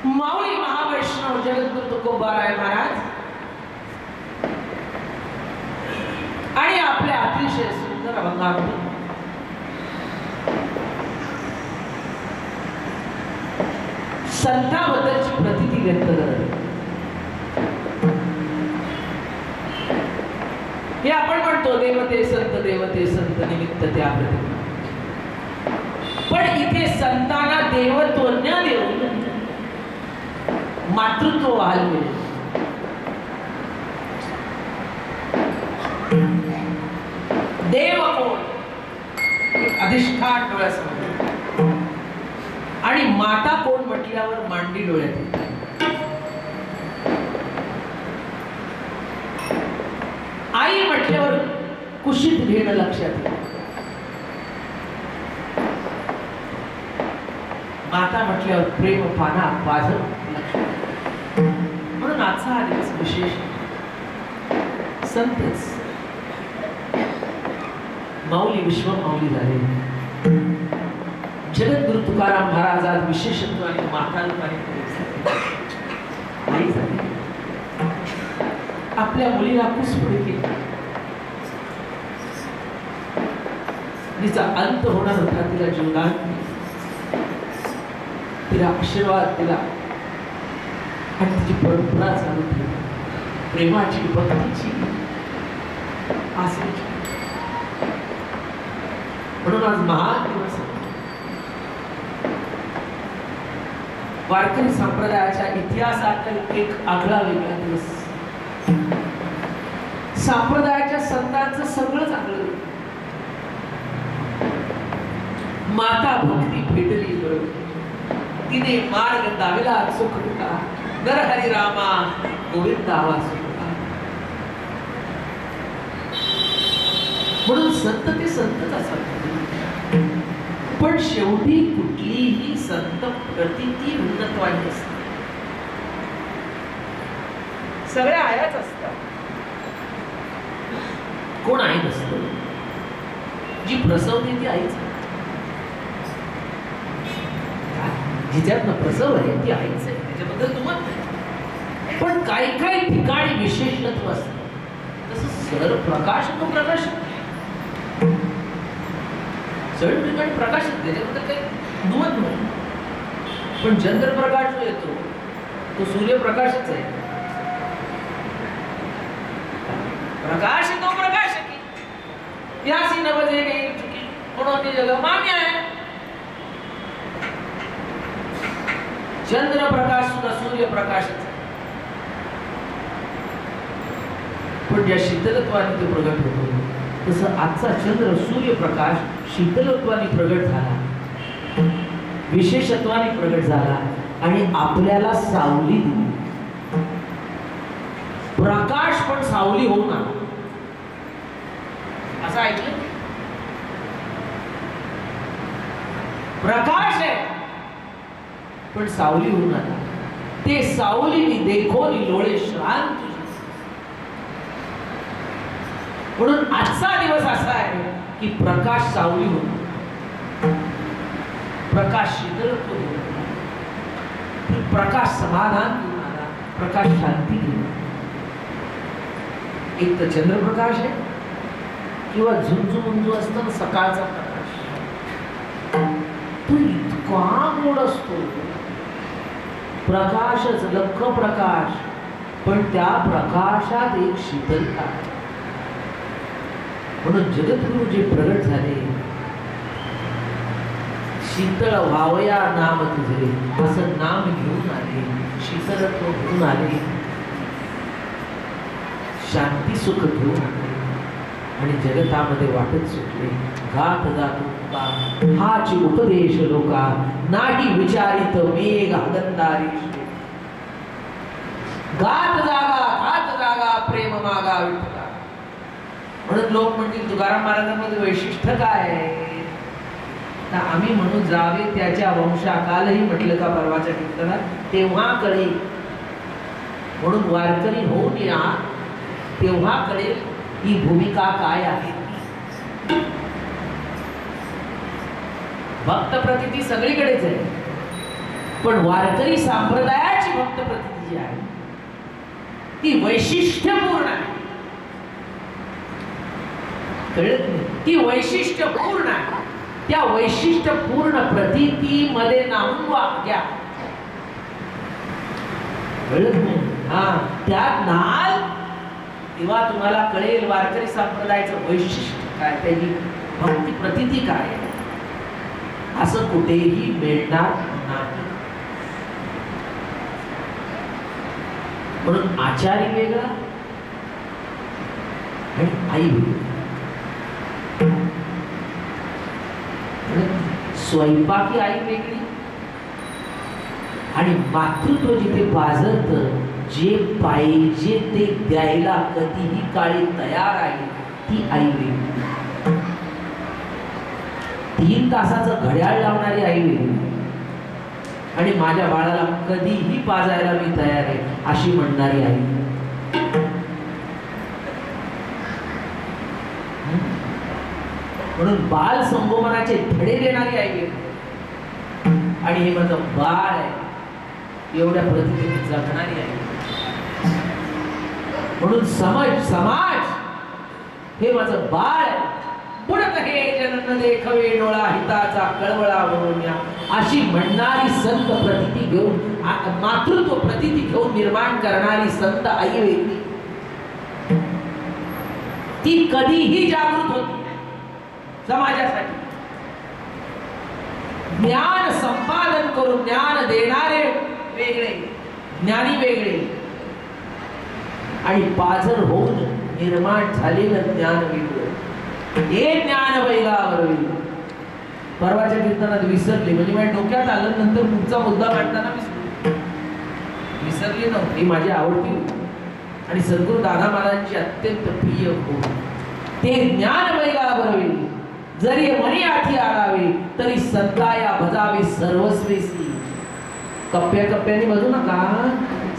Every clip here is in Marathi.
माऊली महावैष्णव जगद्गुरु तुकोबाराय महाराज आणि आपल्या अतिशय सुंदर अभंगातून संतांबद्दलची प्रतिती व्यक्त करत हे आपण म्हणतो देवते संत निमित्त त्या प्रती. पण इथे संतांना देवत्व न देऊन मातृत्व व्हायला मिळेल. देव कोण अधिष्ठान डोळ्यासमोर आणि माता कोण म्हटल्यावर मांडी डोळ्यात येते. आई म्हटल्यावर कुशीत घेणं लक्षात येतं. माता म्हटल्यावर प्रेम पाना पाझर लक्षात येतं. म्हणून आजचा हा दिवस विशेष. संतच माऊली विश्व माऊली झाले. जगद्गुरु तुकाराम महाराज आज विशेषत्व आणि माता रूपाने आई झाली. आपल्या मुलीला कुसपुडी केली. तिचा अंत होणार होता. तिला जीवदान दिलं. तिला आशीर्वाद दिला आणि तिची परंपरा चालू ठेवली. प्रेमाची भक्तीची आसेची. म्हणून आज महान दिवस वारकरी संप्रदायाच्या इतिहासातील एक आगळा वेगळा दिवस. संप्रदायाच्या संतांचं सगळं चांगलं. माता भक्ती भेटली बरोबर. तिने मार्ग दाविला सुख होता. नर हरी रामा गोविंदा वासुदेवा. म्हणून संत ते संतच असतात. पण शेवटी कुठलीही संत प्रतिती उन्नतवाणी असते. सगळ्या आयाच असतात. कोण आई नसतं. जी प्रसवते ती आईच. जिच्यातनं प्रसव आहे ती आईच आहे. त्याच्याबद्दल तुम्हाला नाही. पण काही काही ठिकाणी विशेषत्व असतं. तसं सर प्रकाश तो प्रकाश सर्व ठिकाणी प्रकाश त्याच्याबद्दल काही दुमत नाही. पण चंद्रप्रकाश जो येतो तो सूर्यप्रकाशच आहे. प्रकाश तो प्रकाश की यासी न बजे गई चुकी कोणोनी जगह मान्य है. चंद्र प्रकाश सुद्धा सूर्य प्रकाशच आहे. पण ज्या शीतलत्वाने तो प्रगट होतो तसं आजचा चंद्र सूर्यप्रकाश शीतलत्वाने प्रगट झाला. विशेषत्वाने प्रगट झाला आणि आपल्याला सावली दिली. प्रकाश पण सावली होऊ ना असं ऐकलं. प्रकाश आहे पण सावली होऊ नका. ते सावलीनी देखोनी लोळे शांत. म्हणून आजचा दिवस असा आहे की प्रकाश सावली होतो. प्रकाश शीतलत्व होतो. प्रकाश समाधान घेऊन आला. प्रकाश शांती घेऊन. एक तर चंद्रप्रकाश आहे किंवा झुंजू असतं ना सकाळचा प्रकाश. तो इतका गोड असतो. प्रकाशच लख प्रकाश. पण त्या प्रकाशात एक शीतलता. म्हणून जगद्गुरु जे प्रगट झाले. शीतळ व्हावया नाम तुझे असं नाम घेऊन आले. शीतलत्व घेऊन आले. शांती सुख घेऊन आले आणि जगतामध्ये वाटत सुटले. घात जातो हाची उपदेश लोका नाही विचारित मेघ आनंदारी. घात जागा प्रेम मागा विठ्ठला. म्हणून लोक म्हणतील तुकाराम महाराजांमध्ये वैशिष्ट्य काय आहे. तर आम्ही म्हणून जावे त्याच्या वंशा. कालही म्हटलं का परवाच्या कीर्तनात तेव्हा कळेल. म्हणून वारकरी होऊन या तेव्हा कळेल ही भूमिका काय आहे. भक्त प्रतीती सगळीकडेच आहे, पण वारकरी संप्रदायाची भक्त प्रतीती जी आहे ती वैशिष्ट्यपूर्ण आहे. कळत नाही? ती वैशिष्ट्यपूर्ण आहे. त्या वैशिष्ट्यपूर्ण प्रतीतीमध्ये नाहून वाग्या कळत नाही. हा, त्यात नाल तेव्हा तुम्हाला कळेल वारकरी संप्रदायाचं वैशिष्ट्य काय, त्याची भक्ती प्रतीती काय आहे. असं कुठेही मिळणार नाही. म्हणून आचारी वेगळा आणि आई वेगळी. स्वयंपाकी आई वेगळी आणि मातृत्व जिथे पाझरतं, जे पाहिजे ते द्यायला कधीही काळी तयार आहे ती आई वेगळी. 3 तासाचं घड्याळ लावणारी आई वेगळी आणि माझ्या बाळाला कधीही पाजायला मी तयार आहे अशी म्हणणारी आई. म्हणून बाल संगोपनाचे धडे देणारी आई वेगळी आणि हे माझं बाळ आहे एवढ्या प्रतिक्रियेने जगणारी आहे. म्हणून समाज हे माझं बाळ आहे. पुढत हे जनन देखवे डोळा हिताचा कळवळा म्हणून या अशी म्हणणारी संत प्रतिती घेऊन, मातृत्व प्रतिती घेऊन निर्माण करणारी संत आई वेगळी. ती कधीही जागृत होती समाजासाठी. ज्ञान संपादन करून ज्ञान देणारे वेगळे, ज्ञानी वेगळे आणि पाझर होऊन निर्माण झालेलं ज्ञान वेगळं. हे ज्ञान वैगावर परवाच्या कीर्तनात विसरले, म्हणजे माझ्या डोक्यात आलं, नंतर पुढचा मुद्दा मांडताना विसरली नव्हती. माझी आवडती होती आणि सद्गुरू दादा महाराजांची अत्यंत प्रिय होती. ते ज्ञान वैगावर जरी मनी आठी आरावे तरी संताया भजावे सर्वस्वेसी. कप्प्या कप्प्याने बजू नका,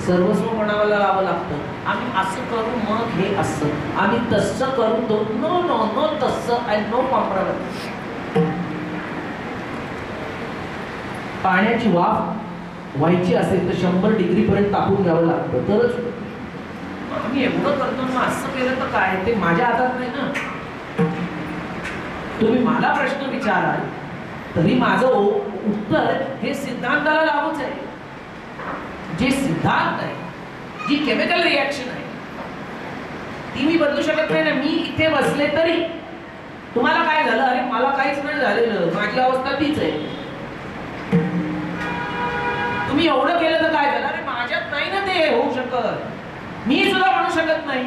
सर्वस्व म्हणावं लावावं लागतं. आम्ही असं करू मग हे असं, आम्ही तसं करू तो नो नो नो तसं आणि नो कॉम्प्रोमाइज. पाण्याची वाफ व्हायची असेल तर 100 डिग्री पर्यंत तापून घ्यावं लागतं तरच. आम्ही एवढं करतो मग असं केलं तर काय, ते माझ्या हातात नाही ना. तुम्ही मला प्रश्न विचाराल तरी माझं उत्तर हे सिद्धांताला लागूच आहे. जे सिद्धांत आहे, जी केमिकल रिॲक्शन आहे ती मी बदलू शकत नाही ना. मी इथे बसले तरी तुम्हाला काय झालं, अरे मला काहीच नाही झालेलं, माझी अवस्था तीच आहे. तुम्ही एवढं केलं तर काय झालं, अरे माझ्यात नाही ना ते होऊ शकत. मी सुद्धा म्हणू शकत नाही,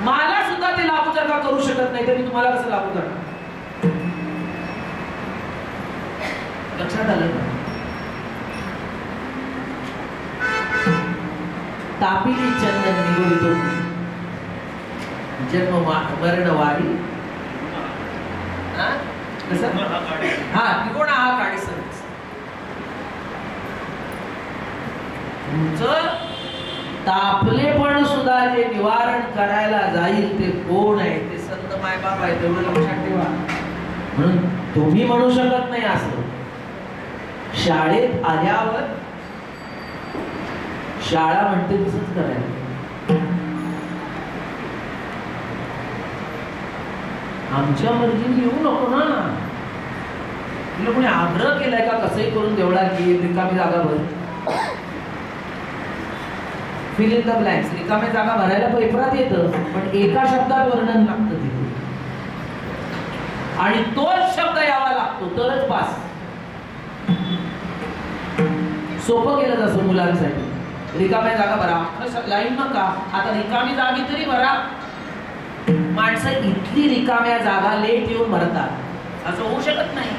मला सुद्धा ते लागू जर का करू शकत नाही तर मी तुम्हाला कसं लागू करणार. लक्षात आलं ना? तापिनी चंदन निगोडितो जन्म मरण वारी. कसं हा त्रिकोणा हा काढी सर्विस. तुमचं तापलेपण सुद्धा जे निवारण करायला जाईल ते कोण आहे, ते संत मायबाप आहे. तेवढं लक्षात ठेवा. म्हणून तुम्ही म्हणू शकत नाही असं. शाळेत आल्यावर शाळा म्हणते तसंच करायचं. आमच्या मर्जीने येऊ नको ना. तिला कोणी आग्रह केलाय का कसंही करून देवळात घे, रिकामी जागा भर. Fill in the blanks. रिकामी जागा भरायला पेपरात येतं पण एका शब्दात वर्णन लागतं तिथे आणि तोच शब्द यावा लागतो तरच पास. सोपं केलं जसं मुलांसाठी. रिकाम्या जागा भरा, लाईन नका, आता रिकामी जागी तरी भरा. माणसं इथली रिकाम्या जागा लेट येऊन भरतात, असं होऊ शकत नाही.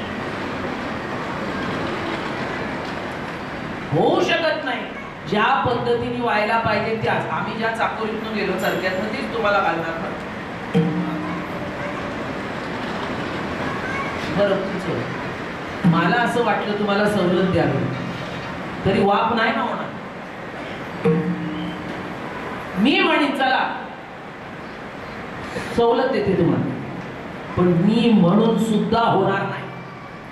होऊ शकत नाही. ज्या पद्धतीने व्हायला पाहिजे त्याच. आम्ही ज्या चाकोरीतून गेलो चरक्यातनं तेच तुम्हाला घालणार ना. बरं, मला असं वाटलं तुम्हाला सवलत द्यावी तरी वाप नाही ना होणार. मी म्हणीन चला सवलत देते तुम्हाला, पण मी म्हणून सुद्धा होणार नाही.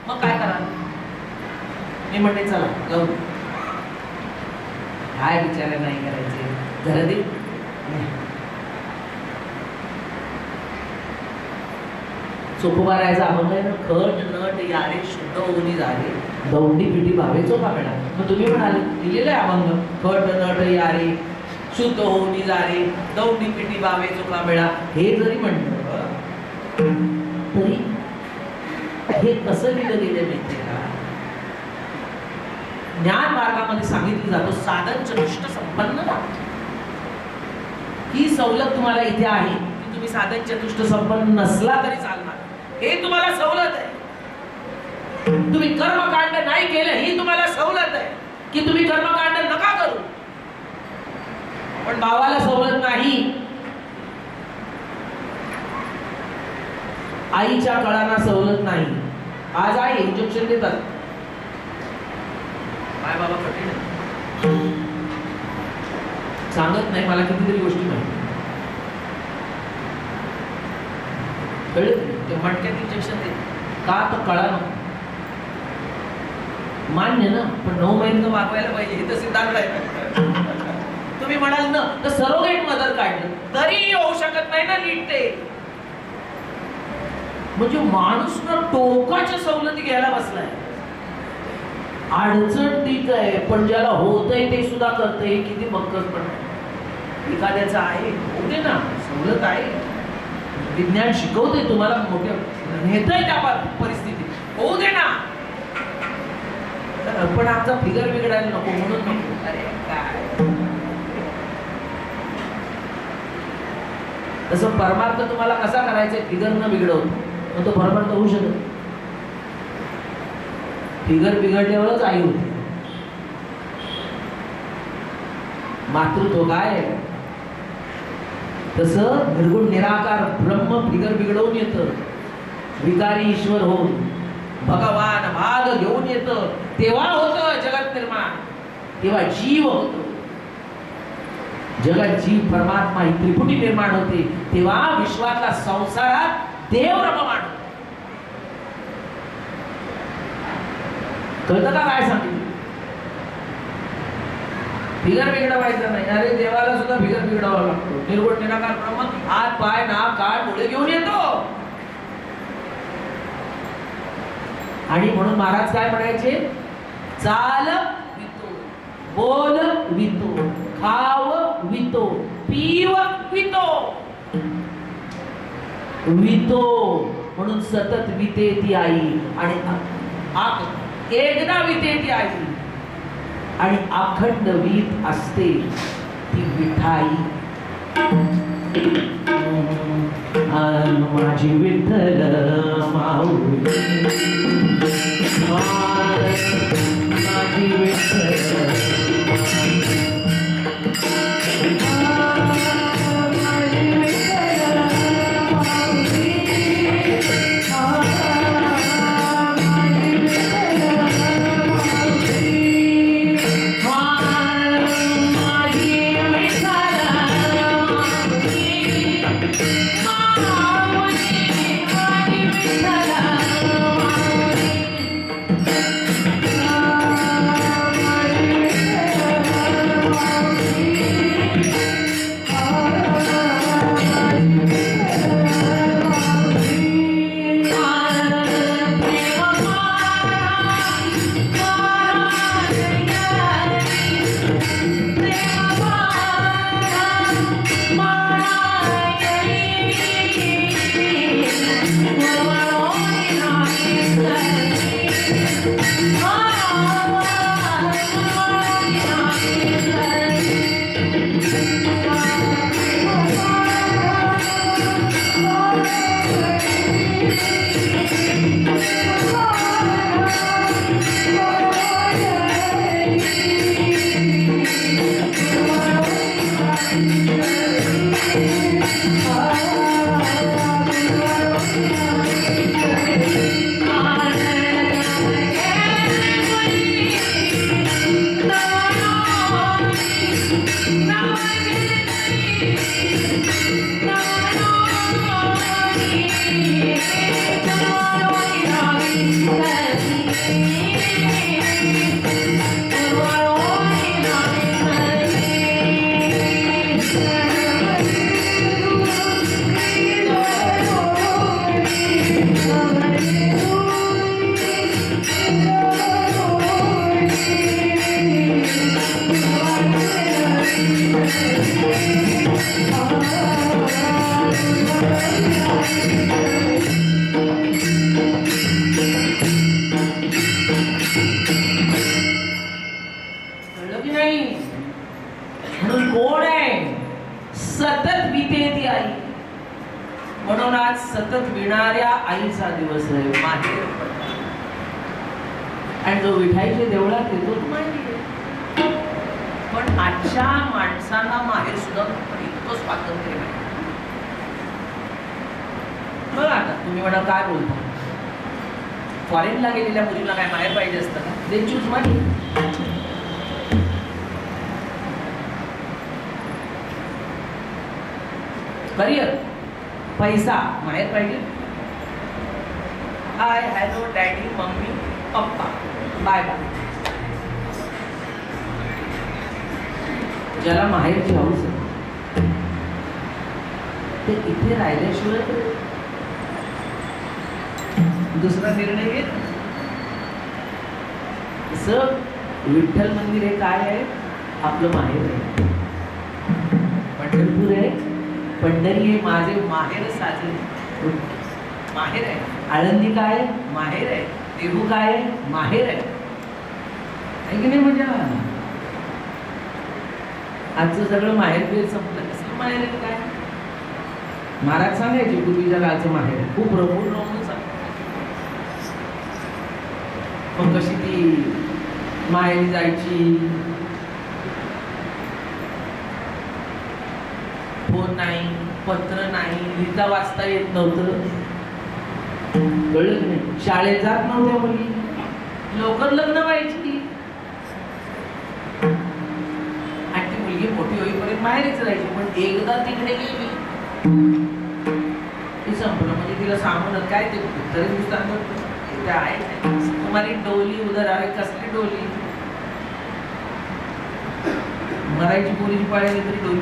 मग काय करा? मी चला जाऊ. काय विचार नाही करायचे, घर दे. चोखोबारायचा अभंग आहे ना, खट नट यारे शुद्ध होऊनी झाले, दौंडी पिठी भावेचो का मिळा. मग तुम्ही म्हणाले दिलेलं आहे अभंग, खट नट यारे शुद्ध होऊनी झाले, दौंडी पिठी भावेचो का मिळा. हे जरी म्हणलं तरी हे कसं लिहिलं गेलं माहितीये का? ज्ञान मार्गामध्ये सांगितलं जातं साधन चतुष्ट संपन्न. ही सवलत तुम्हाला इथे आहे की तुम्ही साधन चतुष्ट संपन्न नसला तरी चालणार, हे तुम्हाला सवलत आहे. तुम्ही कर्मकांड नाही केलं ही तुम्हाला सवलत आहे की तुम्ही कर्मकांड नका करू. पण भावाला सवलत नाही. आईच्या कळांना सवलत नाही. आज आई इंजेक्शन देतात, काय बाबा कठीण आहे. सांगत नाही मला कितीतरी गोष्टी माहिती. कळलं ते मटक्यात इंजेक्शन देत का? तर कळा नको. मान्य ना, पण 9 महिने वागवायला पाहिजे हे तर सिद्धांत आहे. तुम्ही म्हणाल ना तर सरोगेट मदर काढलं तरी होऊ शकत नाही ना नीट ते. म्हणजे माणूस ना टोकाच्या सवलती घ्यायला बसलाय. अडचण ठीक आहे, पण ज्याला होतंय ते सुद्धा करतंय. किती बक्कस पण एखाद्याचं आहे, होते ना सवलत आहे. विज्ञान शिकवते तुम्हाला, मोठ्या नेतंय त्या परिस्थितीत, होऊ दे ना. पण आमचा फिगर बिघडायला नको म्हणून नको. अरे काय तसं परमार्थ तुम्हाला कसा करायचा फिगर न बिघडवून, मग तो परमार्थ होऊ शकत. फिगर बिघडल्यावरच आई होती. मातृत्व काय तसं निर्गुण निराकार ब्रह्म फिगर बिघडवून येतं. विकारी ईश्वर होऊन भगवान भाग घेऊन येतं, तेव्हा होतं जगत निर्माण. तेव्हा जीव होतो. जगात जीव परमात्मा ही त्रिपुटी निर्माण होते, तेव्हा विश्वातला संसारात देव रममाण. कळतं का काय सांगितलं? फिगर बिघडवायचं नाही. अरे देवाला सुद्धा फिगर बिघडवावा लागतो. निर्गुण निराकार ब्रह्म हात पाय नाक कान डोळे घेऊन येतो. आणि म्हणून महाराज काय म्हणायचे? चाल वितो, बोल वितो, खाव वितो, पीव वितो. वितो म्हणून सतत विते ती आई. आणि एकदा विते ती आई आणि अखंड वीत असते ती विठाई. माझी विठ्ठल माऊली, माझी विठ्ठल आईचा दिवस आहे, माहेर पडला. आणि जो विठाईच्या देवळात येतो तो माहेरी आहे. पण आजच्या माणसांना माहेर सुद्धा इतकं स्वातंत्र्य आहे. बघा आता तुम्ही म्हणा काय बोलता, फॉरेनला गेलेल्या मुलीला काय माहेर पाहिजे असतं का? They choose money. करिअर, पैसा, माहेर पाहिजे. Hi hello daddy mummy papa bye bye. ज्याला माहेरची हौस आहे ते इथे राहिल्याशिवाय दुसरा निर्णय घेत. असं विठ्ठल मंदिर हे काय आहे? आपलं माहेर आहे. पंढरपूर आहे, पंढरी आहे माझे माहेर साजरे, माहेर आहे. आळंदी काय? माहेर आहे. देहू काय? माहेर आहे. की नाही? म्हणजे आजचं सगळं माहेर बिर संपलं. कसलं माहेर आहे काय? महाराज सांगायचे पूर्वीच्या काळचं माहेर खूप रमून रमून सांग. मग कशी ती माहेरी जायची, फोन नाही, पत्र नाही, लिहिता वाचता येत नव्हतं, कळलं की नाही? शाळेत जात नव्हत्या मुली, लवकर लग्न व्हायची आणि ती मुलगी मोठी होईपर्यंत माहेरीच राहायची. पण एकदा तिकडे गेली ती संपलं. म्हणजे तिला सांगून काय ते उत्तर हिंदुस्थान आहे तुम्हारी डोली उधर आहे. कसली डोली? मरायची पोरीची पाळी आली तरी डोली.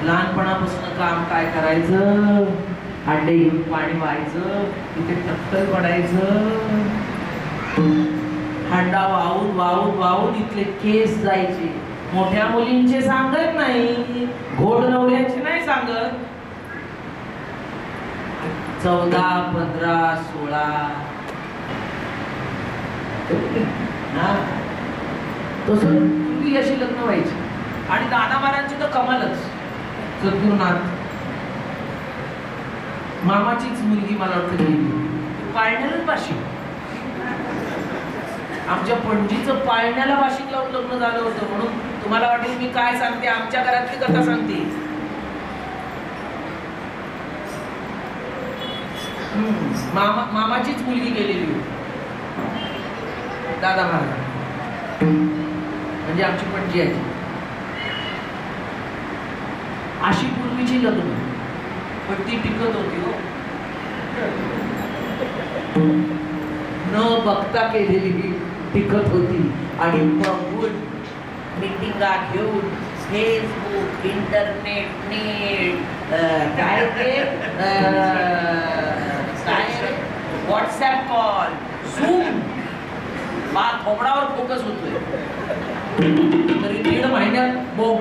लहानपणापासून काम काय करायचं? अंडे घेऊन पाणी व्हायचं, तिथे टक्कल पडायचं, हांडा वाहून वाहून वाहून इथले केस जायचे. मोठ्या मुलींचे सांगत नाही, घोड नवऱ्याचे नाही सांगत. 14, 15, 16 तसं पूर्वी अशी लग्न व्हायची. आणि दादा महाराजांची तर कमालच. सद्गुरुनाथ मामाचीच मुलगी मला वाटतं गेली, पाळण्यालाच बाशिक. आमच्या पणजीचं पाळण्याला बाशिक लावून लग्न झालं होतं. म्हणून तुम्हाला वाटेल मी काय सांगते, आमच्या घरातली कथा सांगते. मामाचीच मुलगी गेलेली होती दादा महाराज, म्हणजे आमची पणजी आहे. अशी पूर्वीची लग्न, पण ती टिकत होती हो. न बघता केलेली टिकत होती. आणि बघून मीटिंगा घेऊन फेसबुक, इंटरनेट, नेट, काय ते काय व्हॉट्सॲप कॉल, झूम, थोबडावर फोकस होतोय. तरी 1.5 महिन्यात बोम.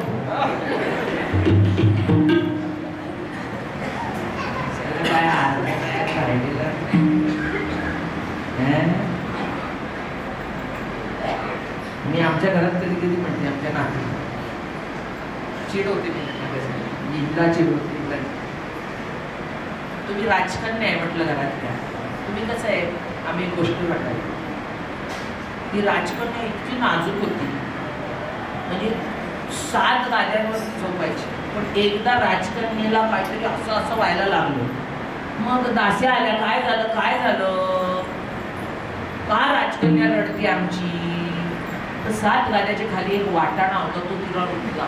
मी आमच्या घरात कधी कधी म्हणते, आमच्या नाती चिड होते, हिला चिड होते. तुम्ही राजकन्या आहे म्हटलं घरातल्या, तुम्ही कसं आहे, आम्ही एक गोष्ट वाटायला, ती राजकन्या इतकी नाजूक होती, म्हणजे 7 गाद्यांवर झोपायची. पण एकदा राजकन्येला काहीतरी असं असं व्हायला लागलं. मग दास्या आल्या, काय झालं काय झालं, का राजकन्या रडते आमची? तर 7 गाद्याच्या खाली एक वाटाणा होता, तो तिला रुतला.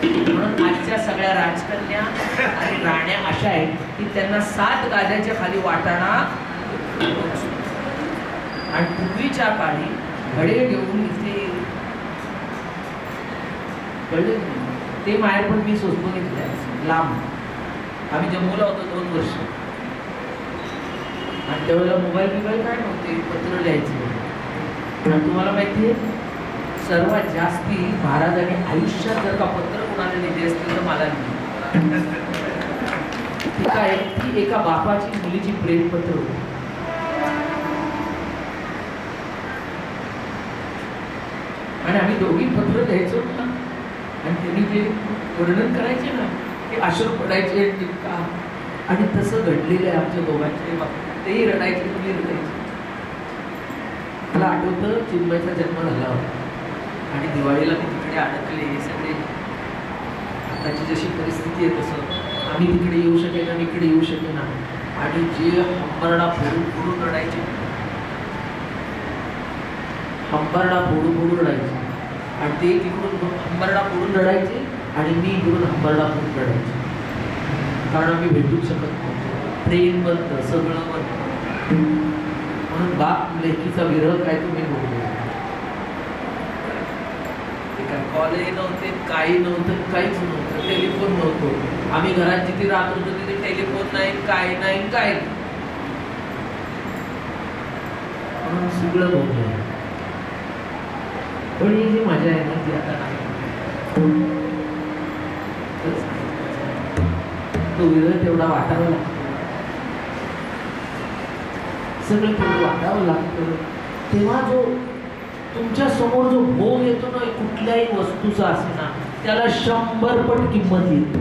म्हणून आजच्या सगळ्या राजकन्या आणि राण्या अशा आहेत की त्यांना 7 गाद्याच्या खाली वाटाणा. आणि पूर्वीच्या काळी घडे घेऊन इथे कळले ते माहेर पण मी सोचून घेतलंय लांब. आम्ही जम्मूला होतो 2 वर्ष, आणि त्यावेळेला मोबाईल काय नव्हते, पत्र लिहायचे. आणि तुम्हाला माहिती आहे, सर्वात जास्ती महाराजांनी आयुष्यात जर का पत्र कोणाला लिहिले असतील तर मला लिहिली. ती काय, ती एका बापाची मुलीची प्रेमपत्र होती. आणि आम्ही दोघी पत्र द्यायचो ना, आणि त्यांनी जे वर्णन करायचे ना, की अश्रू पडायचे टिपका. आणि तसं घडलेलं आहे आमच्या दोघांच्या बाबतीत. तेही रडायचे, तुम्ही रडायचे. मला आठवतं चिन्मयचा जन्म झाला होता आणि दिवाळीला मी तिकडे अडकले सगळे. आताची जशी परिस्थिती आहे तसं आम्ही तिकडे येऊ शकेना, मी इकडे येऊ शकेना. आणि जे हंबरडा फोडून फोडून रडायचे, हंबरडा फोडून फोडून रडायचे. आणि ते तिकडून हंबरडा फोडून रडायचे आणि मी इकडून हंबरडा फोडून रडायचे. कारण आम्ही भेटूच शकत नव्हतो. प्रेम बंद, सगळं बंद. म्हणून बाप लेकीचा विरह काय तुम्ही बघू. कॉलेज नव्हते, काही नव्हतं, काहीच नव्हतं. टेलिफोन नव्हतं. आम्ही घरात जिथे राहत होतो तिथे टेलिफोन नाही, काय नाही, काय नाही. म्हणून सगळं बघलं. पण ही जी मजा आहे ना ती आता नाही. तो विरह तेवढा वाटावा लागतो, सगळं तेवढं वाटावं लागतं. तेव्हा जो तुमच्या समोर जो भोग येतो ना कुठल्याही वस्तूचा असे ना, त्याला 100 पट किंमत येते.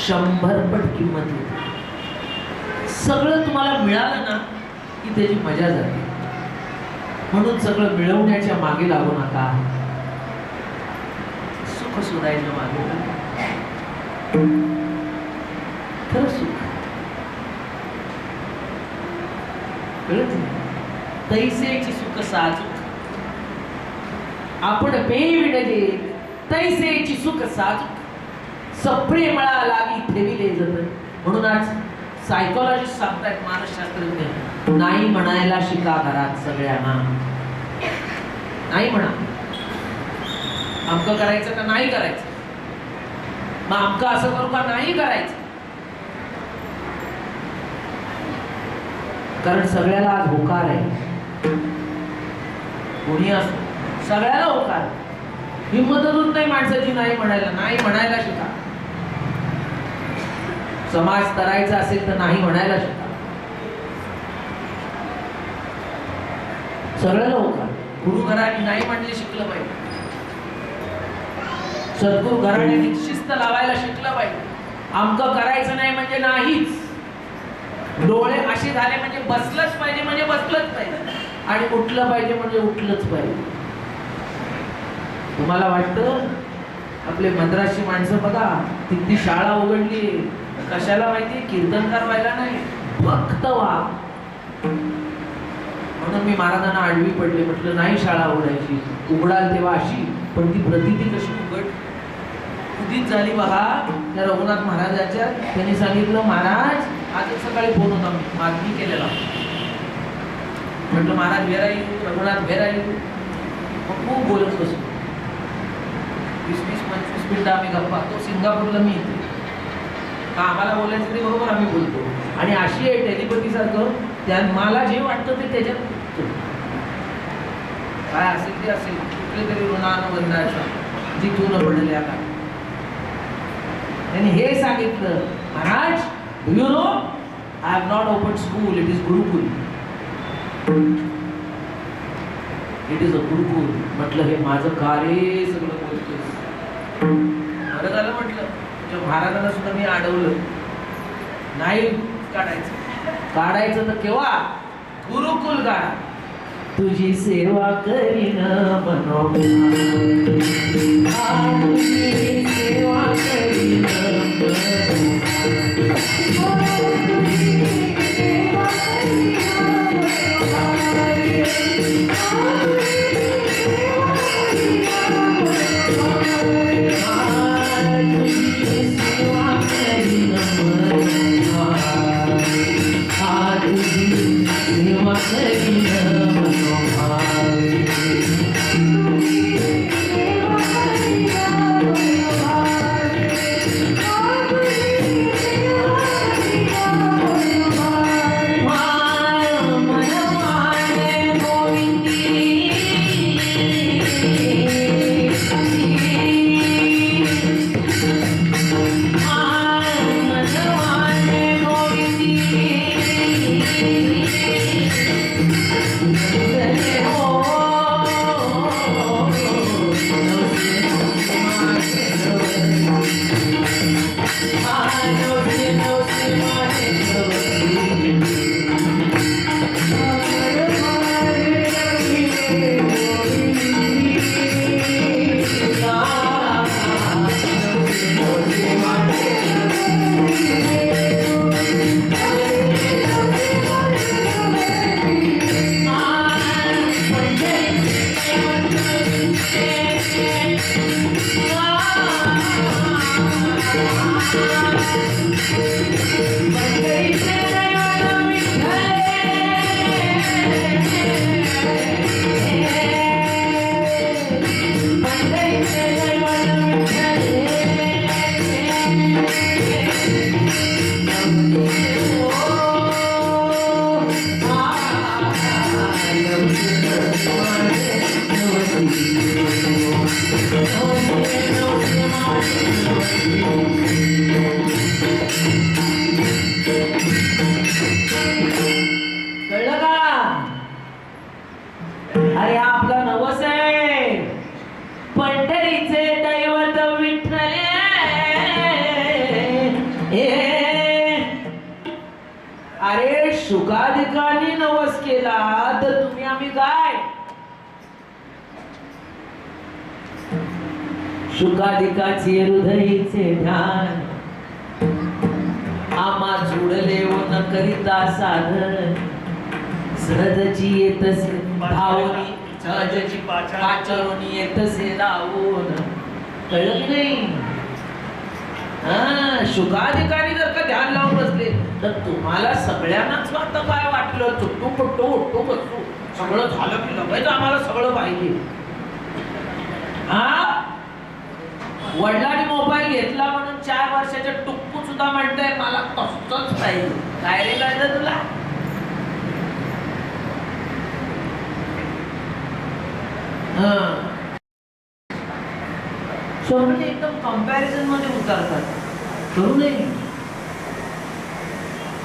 100 पट किंमत येते. सगळं तुम्हाला मिळालं ना की त्याची मजा जाते. म्हणून सगळं मिळवण्याच्या मागे लागू नका, सुख शोधायच्या मागे लागू. खरं सुख कळत नाही. तैसेची सुख साजूक आपण पेविडले, तैसेची सुख साजूक सप्रेमळा लागी ठेविले जतन. म्हणून आज सायकोलॉजिस्ट सांगतायत, मानसशास्त्रज्ञ, नाही म्हणायला शिका घरात सगळ्यांना. नाही म्हणा. आमकं करायचं का नाही करायचं, मग आमकं असं करू का नाही करायचं. कारण सगळ्याला आज होकार आहे. कोणी असो, सगळ्याला होकार. हिंमतच होत नाही माणसाची नाही म्हणायला. नाही म्हणायला शिका. समाज करायचा असेल तर नाही म्हणायला शिका. सगळ्याला होकार. गुरु घराने नाही म्हणले शिकलं पाहिजे. सद्गुरु घराने शिस्त लावायला शिकलं पाहिजे. आमकं करायचं नाही म्हणजे नाहीच. डोळे असे झाले म्हणजे बसलंच पाहिजे, म्हणजे बसलंच पाहिजे. आणि उठलं पाहिजे म्हणजे उठलंच पाहिजे. तुम्हाला वाटतं आपले मद्रासी माणसं बघा, तिथली शाळा उघडली कशाला माहिती, कीर्तनकार व्हायला नाही, फक्त वा. म्हणून मी महाराजांना आडवी पडले, म्हटलं नाही शाळा उघडायची, उघडाल तेव्हा अशी. पण ती प्रतिती कशी उघड उदित झाली बघा त्या रघुनाथ महाराजांच्या. त्यांनी सांगितलं, महाराज आजच सकाळी फोन होता, मागणी केलेला. म्हटलं महाराज वेरा येऊ, रघुनाथ वेरा येऊ. मग खूप बोलत बसलो. 20-25 मिनिटं आम्ही गप्पा. तो सिंगापूरला, मी इथे. आम्हाला बोलायचं ते बरोबर आम्ही बोलतो. आणि अशी आहे टेलिपॅथी सारखं, त्या मला जे वाटतं ते त्याच्यात काय असेल ते असेल. कुठले तरी ऋणानुबंधाच्या जिथून पडल्या का. त्यांनी हे सांगितलं, महाराज do you know I have not open school, it is gurukul. It is a gurukul. म्हटलं हे माझं कार्य सगळं बोलतोय. बरं झालं म्हटलं, तुझ्या महाराजांना सुद्धा मी अडवलं. नाही काढायचं तर केव्हा, गुरुकुल काढा. तुझी सेवा करीन मनोभावे, तुझी सेवा करीन कळलं का? अरे आपला नवस आहे, पंढरीचे दैवत विठ्ठल. अरे शुकाधिकानी नवस केला तर तुम्ही आम्ही काय? शुकाधिकाचे हृदयीचे ध्यान आम्हा जुडले न करिता साधन. सहजची येतसे भावनी, सहजची पाचारोनी येतसे लावून. कळलं की नाही? शुकाधिकारी जर का ध्यान लावून बसले तर तुम्हाला सगळ्यांनाच आता काय वाटलं, चुट्टू पट्टू उठतो बसतो सगळं झालं की लगेच आम्हाला सगळं पाहिजे. वडिलांनी मोबाईल घेतला म्हणून 4 वर्षाच्या टुक्कू सुद्धा म्हणताय मला तसंच पाहिजे. काय रे कळतं तुला? सगळे एकदम कंपॅरिझन मध्ये उतरतात. करू नये.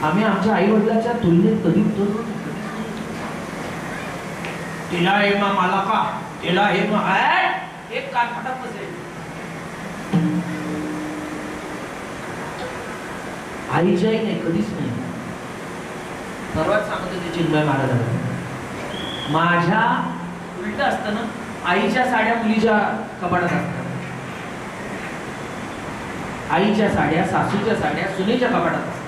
आम्ही आमच्या आई वडिलांच्या तुलनेत कधी उतरलो नाही. तिला हे मग मला का, तिला हे मग एक कानफटात बसेल. आईच्याही नाही, कधीच नाही. परवाच सांगतो ते चिन्मय महाराजांना, माझ्या उलट असतं ना, आईच्या साड्या मुलीच्या कपाटात असतात, आईच्या साड्या सासूच्या साड्या सुनेच्या कपाटात असतात.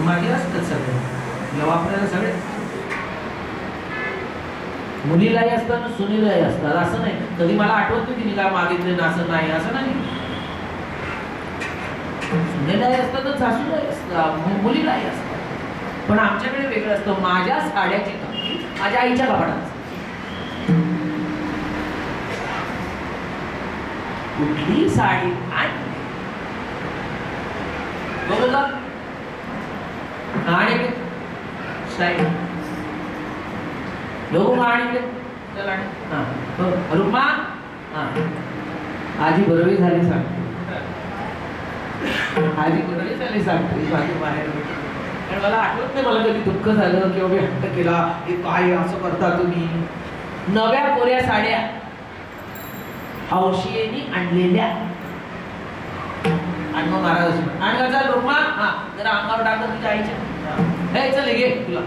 माझे असतात सगळे वापरायला सगळे. मुलीलाही असतात ना सुनीलाही असतात. असं नाही कधी मला आठवत नाही तिने काय मागितलं ना, असं नाही, असं नाही. सुनेलाही असतात, सासूलाही असतात, मुलीलाही असतात. पण आमच्याकडे वेगळं असतं. माझ्या साड्याची कपडी माझ्या आईच्या कपाटात असते. कुठली साडी बघा आणि स्टाईल लोक आणि रुक्मा आजी बरोबर झाली सांगते, आजी बरोबर झाली सांगते माझी बाहेर. कारण मला आठवत नाही मला कधी दुःख झालं किंवा मी हट्ट केला हे काय असं करता तुम्ही. नव्या कोऱ्या साड्या हौशीने आणलेल्या आणि मग महाराज आणि का चाल रुक्मा जरा अंगावर टाकत तुझ्या आईच्या हे चल घे तुला.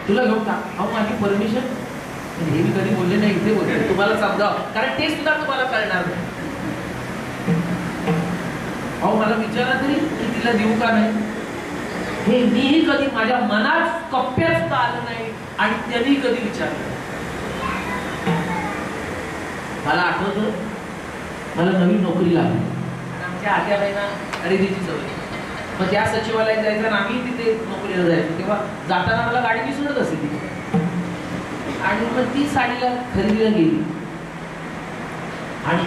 तुला घेऊन टाक. अहो माझी परमिशन, हे मी कधी बोलले नाही, इथे बोलते तुम्हाला समजाव, कारण ते सुद्धा तुम्हाला कळणार नाही. अहो मला विचारा तरी की तिला देऊ का नाही, हे मीही कधी माझ्या मनात कप्प्यात आलं नाही आणि त्यांनी कधी विचारलं. मला आठवतं मला नवीन नोकरी लागली. आमच्या आत्याबाईंना खरेदीची सवय, मग त्या सचिवालयात जायचं आणि आम्ही तिथे नोकरीला जायचो. तेव्हा जाताना मला गाडी विसरत असे तिथे, आणि मग ती साडीला खरेदीला गेली आणि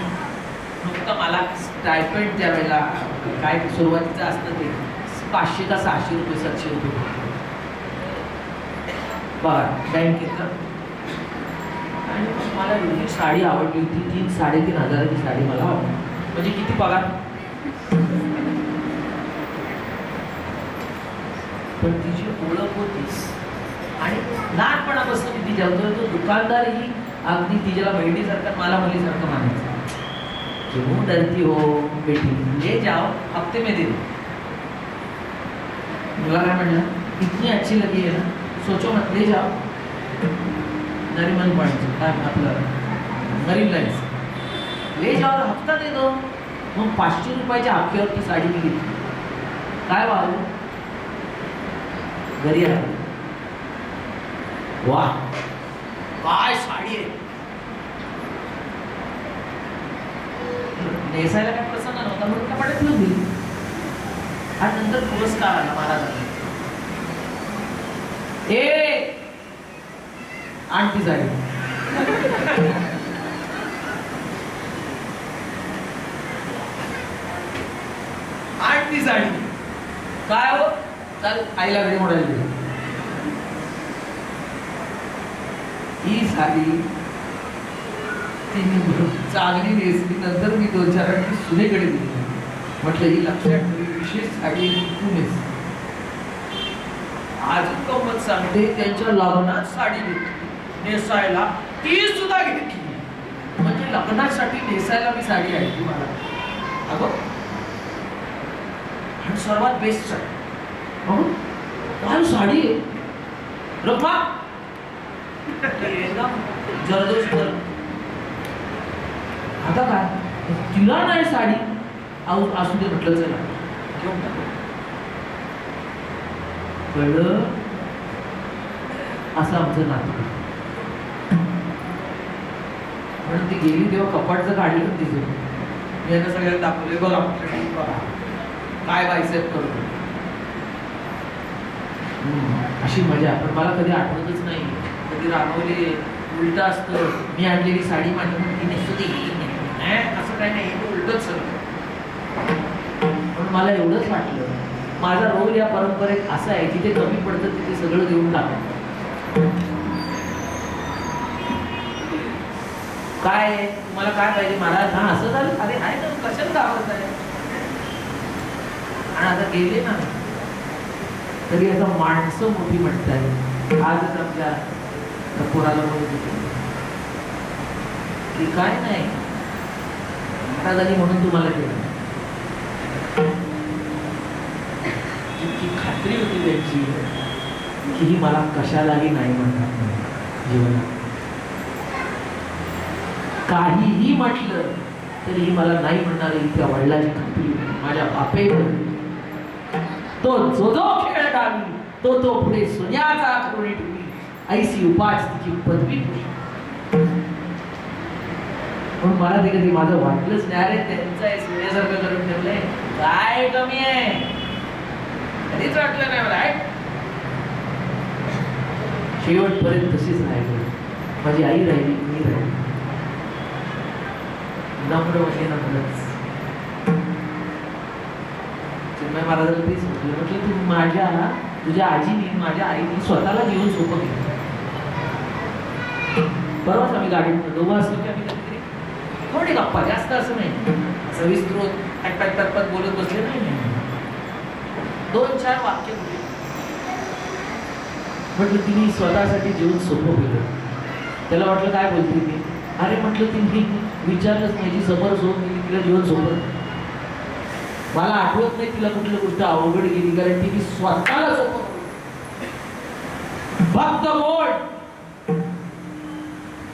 नुकतं मला स्टायपेंड ज्या वेळेला काय सुरुवातीचं असतं ते 500 का 600 रुपये 700 रुपये बघा बँकेत. आणि मला एवढी साडी आवडली होती, 3-3.5 हजाराची साडी मला आवडली. म्हणजे किती पगार. पण तिची ओळख होती आणि लहानपणापासून मी जेवतो तो दुकानदार ही अगदी तिच्याला बहिणीसारखं मला मुलीसारखं मानायचं. क्यों डरती हो बेटी, ले जाओ, हफ्ते में दे दो. मुला काय म्हणलं, इतनी अच्छी लगी है ना, सोचो मत, ले जाओ. नरीमन पॉइंट काय आपलं मरीन लाईन्स, ले जाओ, हफ्ता दे दो. मग 500 रुपयाच्या हप्त्यावरती साडी मी घेतली. काय वाहू घरी आलो, वा काय साडी आहे. नेसायला काय प्रसंग नव्हता म्हणून कपड्यात ठेवून दिली. आणि नंतर पुरस्कार आला महाराजांना, ए आणती साडी. आणती साडी काय हो, चाल आईला घरी मोडायला दिली. ही साडी तिने चांगली नेसली. नंतर मी 2-4 आणखी सुनेकडे दिली. म्हटलं ही लक्षात ठेवी, विशेष साडी तू नेस. आज गंमत सांगते, त्यांच्या लग्नात साडी घेतली नेसायला, ती सुद्धा घेतली. म्हणजे लग्नासाठी नेसायला मी साडी आणली मला. अगं आणि सर्वात बेस्ट साडी, काय साडी आहे रखा एकदम जरदोश कर. आता काय तिला नाही साडी असू दे म्हटलं, चला घेऊन टाकू. कळलं असं आमचं नातं. म्हणून ती गेली तेव्हा कपाटचं काढलं तिचं. मी यांना सगळ्यांना दाखवले, बघा बघा काय बायसेप करतो. अशी मजा. पण मला कधी आठवतच नाही, कधी रागवले उलट असतं. मी आणलेली साडी माझी मुलगी नेसू दे, असं काही नाही, उलटच सगळं. पण मला एवढंच वाटलं, माझा रोल या परंपरेत असा आहे, जिथे कमी पडतं तिथे सगळं देऊन टाकतो. काय तुम्हाला काय पाहिजे महाराज, हा असं झालं, अरे आहे ना, कशाला घाबरत आहे. आणि आता गेले ना तरी आता माणसं मोठी म्हणताय. आजच आपल्या पोराला बोलत की काय नाही महाराजांनी म्हणून तुम्हाला केलं. जितकी खात्री होती त्यांची की ही मला कशालाही नाही म्हणणार जीवनात. काहीही म्हटलं तरी मला नाही म्हणणारी त्या वडिलांची खात्री माझ्या बापे. तो जो जो खेळ गावी तो पुढे सोन्याचा करुणी ठेवी, ऐसी उपाच तिची पदवी. पण मला ते कधी माझं वाटलंच नाही, अरे त्यांचं सोन्यासारखं करून ठेवलंय, काय कमी आहे, कधीच वाटलं नाही मला. शेवटपर्यंत तशीच राहिली. माझी आई राहिली, मी राहिली, नम्र म्हणजे नम्रच. चिन्मय महाराजांना तेच म्हटलं, तू तुझ्या आजीने माझ्या आईने स्वतःला जीवन सोपं केलं. बरोबर आम्ही गाडीत दोघं असलो की आम्ही कधीतरी थोडी गप्पा, जास्त असं नाही, सविस्तृत टकटक बोलत बसले नाही. 2-4 वाक्य बोलले. म्हटलं तिने स्वतःसाठी जीवन सोपं केलं. त्याला वाटलं काय बोलते मी, अरे म्हटलं तिने विचारलंच नाही, जी समोर सोडून गेली तिला जीवन सोपं. मला आठवत नाही तिला कुठली गोष्ट अवघड गेली, कारण तिने स्वतःला सोपं. भक्त मोड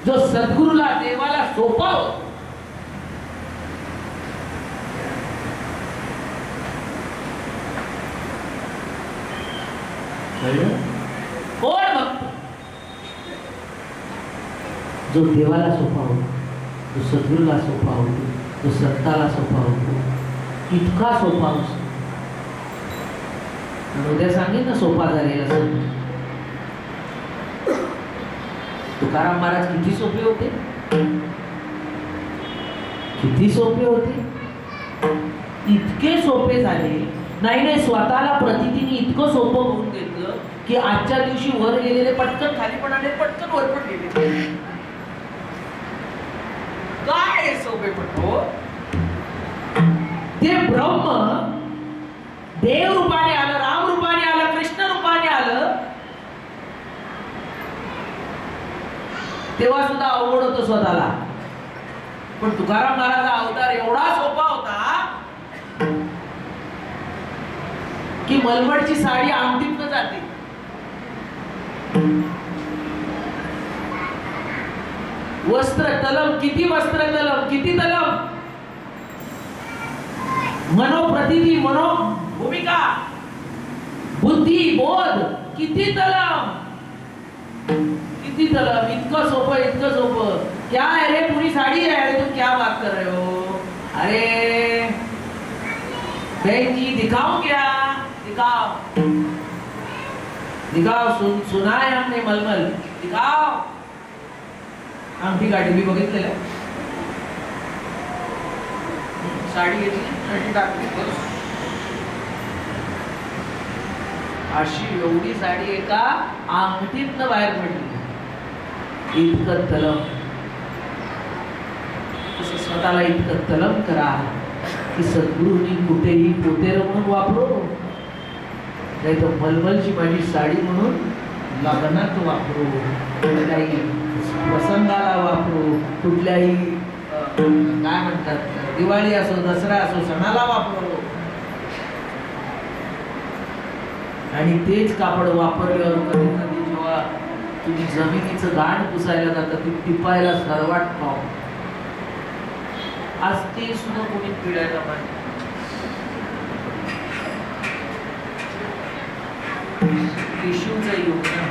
जो सद्गुरूला देवाला सोपा होतो, कोण भक्त जो देवाला सोपा होतो, जो सद्गुरूला सोपा होतो, जो संताला सोपा होतो, इतका सोपा असतो. उद्या सांगेन ना सोपा झालेला संत. तुकाराम महाराज किती सोपे होते, किती सोपे होते. इतके सोपे झाले नाही, स्वतःला प्रतिदिनी इतकं सोपं होऊन घेतलं की आजच्या दिवशी वर गेलेले पटकन खाली पण आले, पटकन वर पण गेले. काय सोपे पडतो. ते ब्रह्म देव रूपाने आलं, राम रूपाने आलं, कृष्ण रूपाने आलं. तेव्हा सुद्धा अवघड होतं स्वतःला. पण तुकाराम महाराजांचा अवतार एवढा सोपा होता की मलमडची साडी अंगठीतनं जाते. वस्त्र तलम, किती वस्त्र तलम, किती तलम, मनोप्रतिती, मनोभूमिका, बुद्धी बोध, किती तलम, किती तलम. इतकं सोपं, इतकं सोपं. क्या है रे, पूरी साड़ी है, अरे तुम क्या बात कर रहे हो, अरे बहन जी दिखाओ, क्या दिखाओ, दिखाओ, सुना है हमने मलमल, दिखाओ. अंगठी गाठी मी बघितलेलं, साडी घेतली, अंगठी टाकली, अशी एवढी साडी एका अंगठीतनं बाहेर पडली. इतकं तलम. तसं स्वतःला इतकं तलम करा की सद्गुरूंनी कुठेही पोतेर म्हणून वापरो, नाही तर मलमलची माझी साडी म्हणून लग्नात वापरू, कुठल्याही प्रसंगाला वापरू, कुठल्याही काय म्हणतात दिवाळी असो, दसरा असो, सणाला वापरू. आणि तेच कापड वापरल्यावर कधी कधी जेव्हा तुम्ही जमिनीचं गाण पुसायला जाता ती टिपायला सरवाट पाव. आज ते सुद्धा कोणी पिळायला पाहिजे. टिश्यूचा योग ना.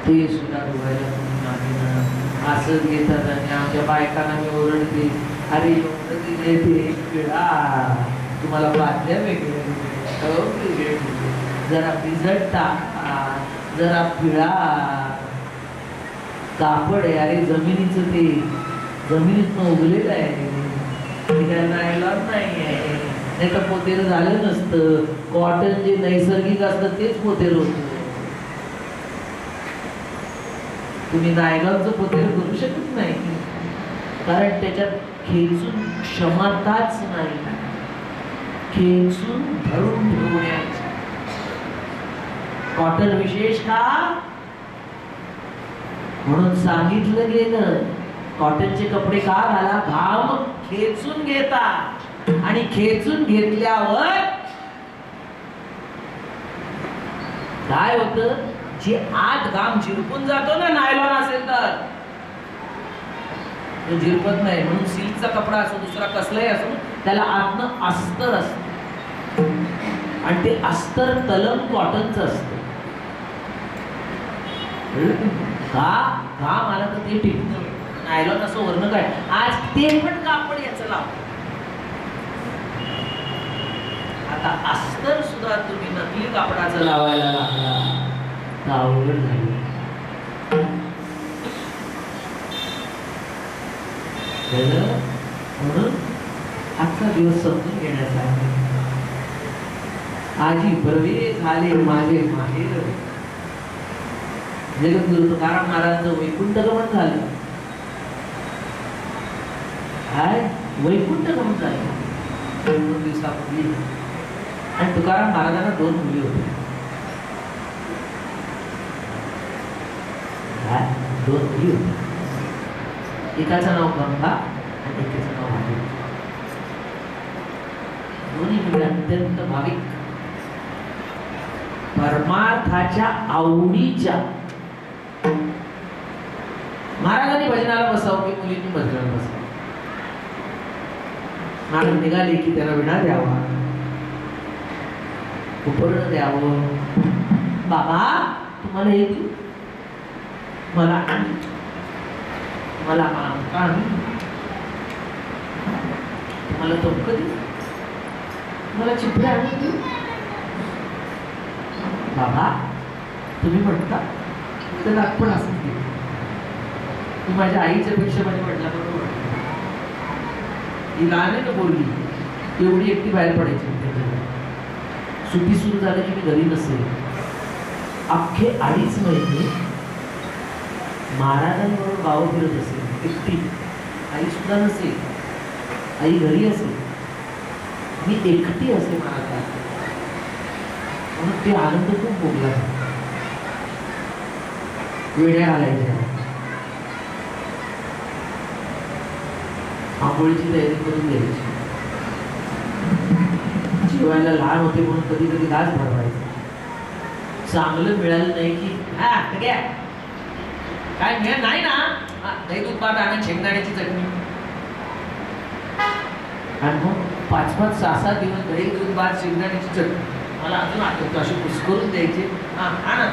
ते सुद्धा धुवायला कोणी नाही ना. असं घेतात आणि आमच्या बायकांना मी ओरडते, अरे एवढं दिले ते पिळा, तुम्हाला बादल्या वेगळे, जरा भिजत टाका, जरा पिळा. कापड आहे, अरे जमिनीचं ते जमिनीतनं उगलेलं आहे, नायलॉन नाही आहे, नाही तर पोतेर झालं नसतं. कॉटन जे नैसर्गिक असतं तेच पोतेर होतं. तुम्ही नायलॉनचं पोतेर करू शकत नाही, कारण त्याच्यात खेचून क्षमताच नाही, खेचून धरून ठेवण्याची. कॉटन विशेष का म्हणून सांगितलं गेलं, कॉटनचे कपडे का घाला, घाम खेचून घेता, आणि खेचून घेतल्यावर काय होतं, जे आत घाम झिरपून जातो ना, नायलॉन असेल तर तो झिरपत नाही. म्हणून सिल्कचा कपडा असो, दुसरा कसलाही असो, त्याला आतनं अस्तर असतं, आणि ते अस्तर तलम कॉटनचं असतं. का घाम आला तर ते टिकतं. नायलॉन असं वर्ण काय, आज ते पण कापड याचं लावतो. आता अस्तर सुद्धा तुम्ही नकली कापडाचं लावायला लागला तर अवघड झाली. म्हणून आजचा दिवस समजून घेण्यासाठी, आजी बरे झाले माझे माहेर. जगद्गुरु तुकाराम महाराजांचं वैकुंठ गमन झालं. काय वैकुंठ गमन झालं 2 दिवसापूर्वी. आणि तुकाराम महाराजांना 2 मुली होत्या. काय 2 मुली होत्या. एकाचं नाव गंगा आणि एकाचं नाव भाविक. दोन्ही मुली अत्यंत भाविक, परमार्थाच्या आवडीच्या. महाराजांनी भजनाला बसावं की मुलींनी भजनाला बसावं. महाराज निघाले की त्याला विणा द्यावा, उपरण द्यावं. बाबा तुम्हाला हे देऊ, मला मला का तुम्हाला तोक देऊ, मला चिपळे आणून देऊ. बाबा तुम्ही म्हणता तर नागपण असं देऊ. तू माझ्या आईच्या पेक्षा माझ्या वडिलांबरोबर ही लहान आहे ना बोलली, एवढी एकटी बाहेर पडायची. सुट्टी सुरू झाली की मी घरी नसेल. अख्खे 2.5 महिने महाराजांबरोबर गाव फिरत असेल एकटी. आई सुद्धा नसेल, आई घरी असेल, मी एकटी असे महाराज. म्हणून ते आनंद खूप भोगला. वेड्या घालायच्या, आंघोळीची तयारी करून द्यायची, जेवायला लहान होते म्हणून कधी कधी लाज भरवायचं. चांगलं मिळालं नाही की काय मिळत नाही ना, दही दूध भात आणि शेंगदाण्याची चटणी. आणि मग 5-5, 6-6 दिवस दही दूध भात शेंगदाण्याची चटणी मला अजून आठवतो, अशी कुस्करून द्यायचे. आणा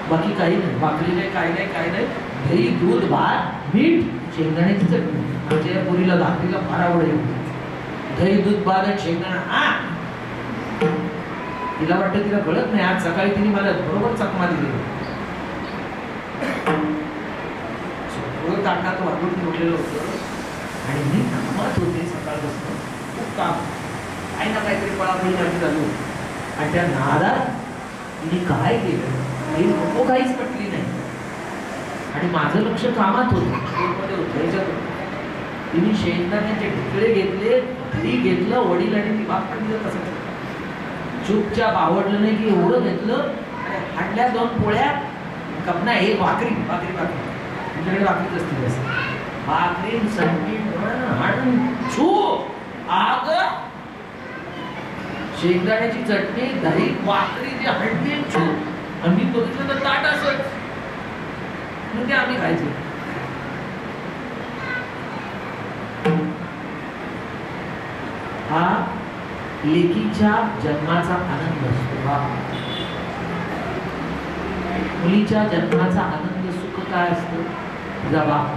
बाकी काही नाही, भाकरी नाही, काही नाही, काही नाही. दही दूध भात मीठ शेंगदाण्याची चटणी. आमच्या पुरीला भाकरीला फार आवडेल. दही दूध भात आणि शेंगदाणा. तिला वाटतं तिला कळत नाही, आज सकाळी तिने मला बरोबर चकमा दिली. ताटात वाटून ठेवलेलं होतं आणि मी कामात होते सकाळपासून, खूप काम, काही ना काहीतरी पळापळी माझी चालू. आणि त्या नादात तिने काय केलं, काही नको काहीच पटली नाही. आणि माझं लक्ष कामात होतं, ह्याच्यात. तिने शेंगदाण्याचे ढिकळे घेतले, दही घेतलं, वडील आणि ती भाकर दिलं. तसं चुपचाप आवडलं नाही की एवढं घेतलं आणि हाडल्या 2 पोळ्या, कपना 1 भाकरी. भाकरी भाकरी तुमच्याकडे भाकरीच असते, भाकरी चटणी आग, शेंगदाण्याची चटणी, दही, भाकरी, जे हंडी छू. आम्ही बघितलं तर ताट असत म्हणजे आम्ही खायचो. हा लेकीच्या जन्माचा आनंद असतो. मुलीच्या जन्माचा आनंद सुख काय असतं, तुझा बाप.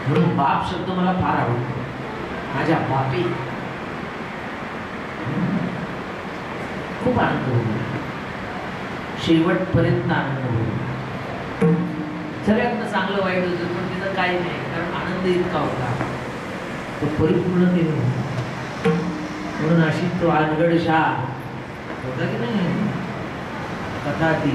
म्हणून बाप शब्द मला फार आवडतो. माझ्या बापी खूप आनंद होतो, शेवटपर्यंत आनंद होतो. सगळ्यात चांगलं वाईट होतं पण तिथं काही नाही, कारण आनंद इतका होता तो परिपूर्ण केला. म्हणून अशी तो आनगडशा होता की नाही कथा, ती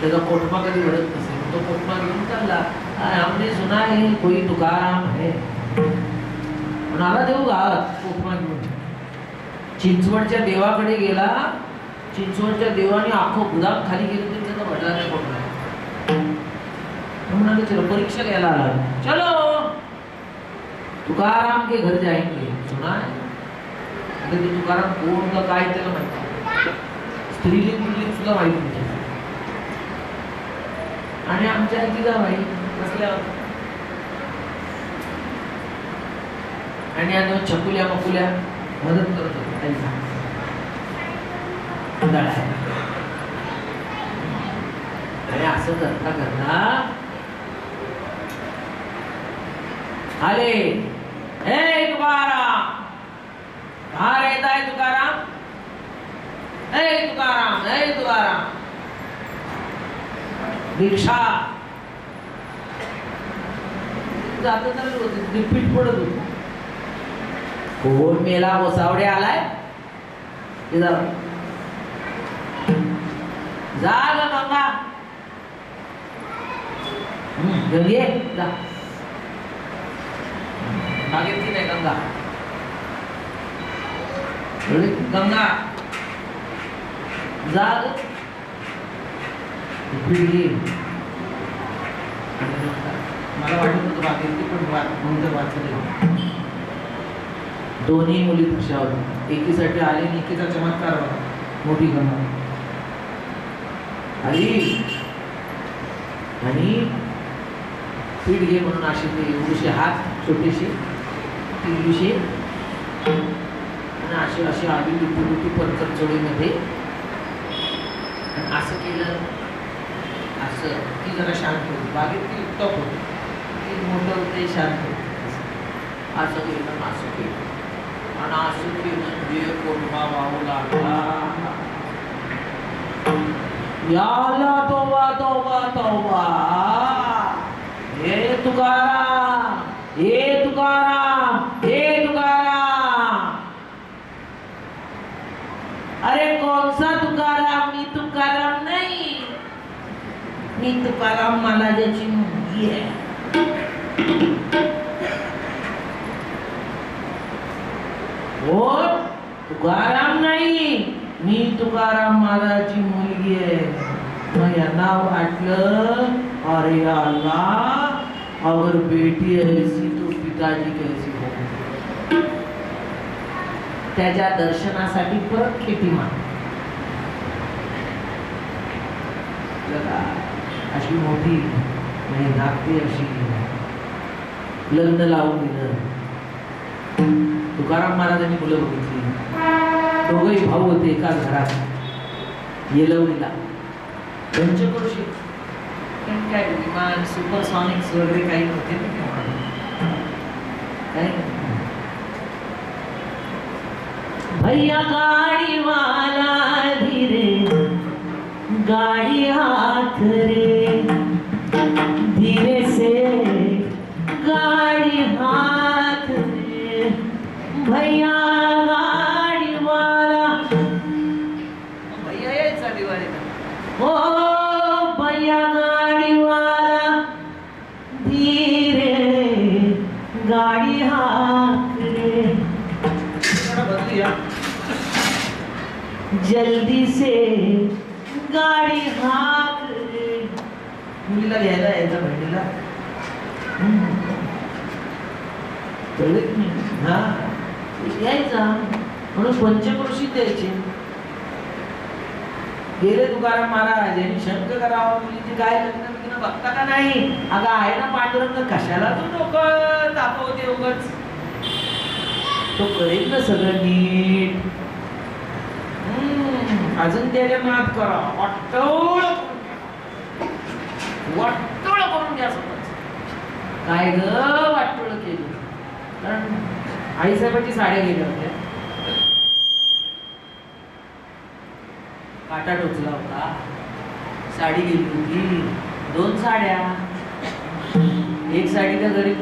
त्याचा पोटमा कधी घडत नसेल, तो पोटमा घेऊन चालला. हमने सुना है कोई तुकाराम है, म्हणाला देऊ गावात पोटमा घेऊन. चिंचवडच्या देवाकडे गेला, चिंचवडच्या देवाने अख्खं गुदाम खाली गेलं तरी त्याचा भरला नाही पोटमा. म्हणाले चलो परीक्षा घ्यायला आला, चलो तुकाराम के घर जाएंगे. सुना है तुकाराम कोण का काय त्याला माहिती, स्त्रीलिंग पुल्लिंग सुद्धा माहिती नाही. आणि आमच्या आजी जावाई बसल्यावर आणि आता छकुल्या मकुल्या मदत करत होतो त्यांना. आणि असं करता करता आले, हे तुकाराम, कहाँ रहता है तुकाराम, हे तुकाराम, हे तुकाराम, भिक्षा. जात रिपीट पडत होत. कोण मेला वसावडे आलाय, जा गंगा, गंगे जा. मागितली नाही गंगा, गंगा जा पिढी. मला वाटत होतं मागितली पण नंतर वाचलं. दोन्ही मुली तशा होत्या, एकीसाठी आली आणि एकीचा चमत्कार होता. मोठी गंगा आली आणि पीठ घे म्हणून अशी ते एवढीशी हात छोटीशी पिल्लूशी आणि अशी अशी आली लिपी पत्तर चोळीमध्ये. असं केलं, असं ती जरा शांत होती. बागेत ती टॉप होती, ती मोठं होते, शांत होते. असं केलं, असं केलं आणि असं केलं म्हणजे कोठा वाहू लागला. याला तोबा तोबा तोबा, हे तुकाराम, हे तुकाराम, हे तुकाराम. अरे कौन सा तुकाराम, मी तुकाराम नहीं, मी तुकाराम महाराजाची मुलगी आहे. तुकाराम नाही, मी तुकाराम महाराजाची मुलगी आहे. मग यांना वाटलं अरे अल्लाह अगर बेटी ऐसी तो पिताजी कैसी हो. त्याच्या दर्शनासाठी परत खेती मान अशी मोठी म्हणजे धाकटी अशी लग्न लावून दिलं. तुकाराम महाराजांनी मुलं बघितली. दोघही भाऊ होते एकाच घरात. येलवलीला पंचक्रोशी काय विमान सुपरसॉनिक्स वगैरे काही नव्हते काय. भैया गाड़ी वाला धीरे गाड़ी हाथ रे, धीरे से गाड़ी हाथ रे, भैया गाड़ी वाला. भैया यायचा दिवाळीला. हो भैया गाड़ी वाला धीरे गाड़ी हाथ रे, जल्दी से गाड़ी हाथ रे. मुलीला घ्यायला यायचा बहिणीला. हा यायचा म्हणून पंचक्रोशी द्यायचे. गेले तुकाराम महाराज यांनी शंक करावा मुलीची काय लग्न बिग्न बघता का नाही. अगं आहे ना पांडुरंग, कशाला तू डोकं दाखवते उगाच. तो करेल ना सगळं नीट. अजून त्याच्या नाद करा. वाटोळ करून घ्या स्वतःच. काय ग वाटोळ केली. कारण आईसाहेबांची साड्या गेल्या होत्या. काटा टोचला होता. साडी गेली होती. 2 साड्या. एक साडी त्या घरी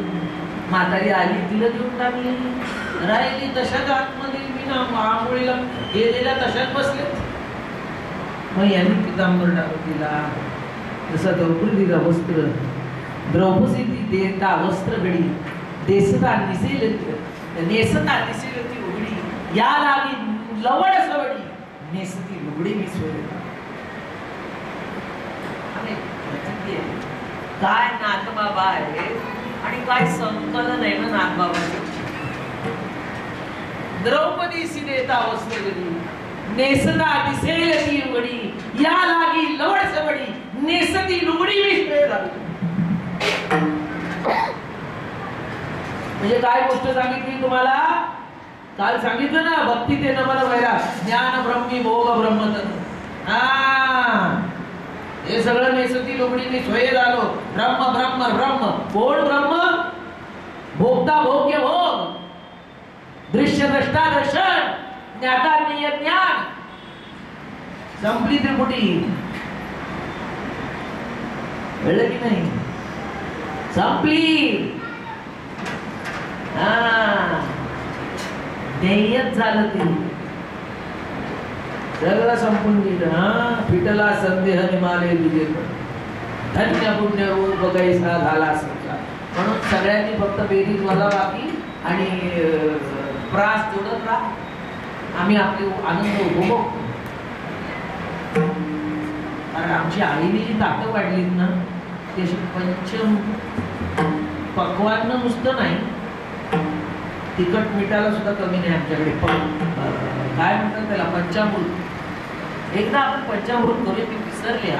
म्हातारी आली तिला देऊन टाकली. राहिली तशाच आतमध्ये बिना आंघोळीला गेलेल्या तशाच बसले. मग यांनी पितांबर टाकून दिला. जसा द्रौपदीला वस्त्र द्रौपदी देता वस्त्र घडी देसता दिसेल नेसता दिसेल ती उघडी, या लागी लवड सवडी नेसती लुगडी मी सोडली. काय नाथबाबा आहे आणि काय संकलन आहे ना नाथबाबाचं. द्रौपदी देता वस्त्र घडी नेसता दिसेल ती उघडी, या लागी लवड सवडी नेसती लुगडी मी सोडली. म्हणजे काय गोष्ट सांगितली तुम्हाला काल सांगितलं ना. भक्ती ते नमन वैरा ज्ञान ब्रह्मी भोग ब्रह्मतन. हे सगळं नेसती लुगडी मी सोय झालो. ब्रह्म ब्रह्म ब्रह्म कोण ब्रह्म. भोगता भोग्य भोग, दृश्य द्रष्टा दर्शन, ज्ञाता ज्ञेय ज्ञान. संपली त्रिपुटी. कळलं की नाही. संपली. ध्येयच झालं ते सगळं संपून गेलं. फिटला संदेह निमाले विजय, धन्य पुण्य रूप कैसा झाला सगळा. म्हणून सगळ्यांनी फक्त बेरीज वजाबाकी आणि प्रास जोडत राहा. आम्ही आपले आनंद उपभोगतो. कारण आमची आईने जी ताकद वाढली ना ती अशी पंचम पक्वान्न नुसतं नाही, तिखट मिठाला सुद्धा कमी नाही आमच्याकडे. काय म्हणतात त्याला पंचामृत. एकदा आपण पंचामृत करूया. मी विसरले.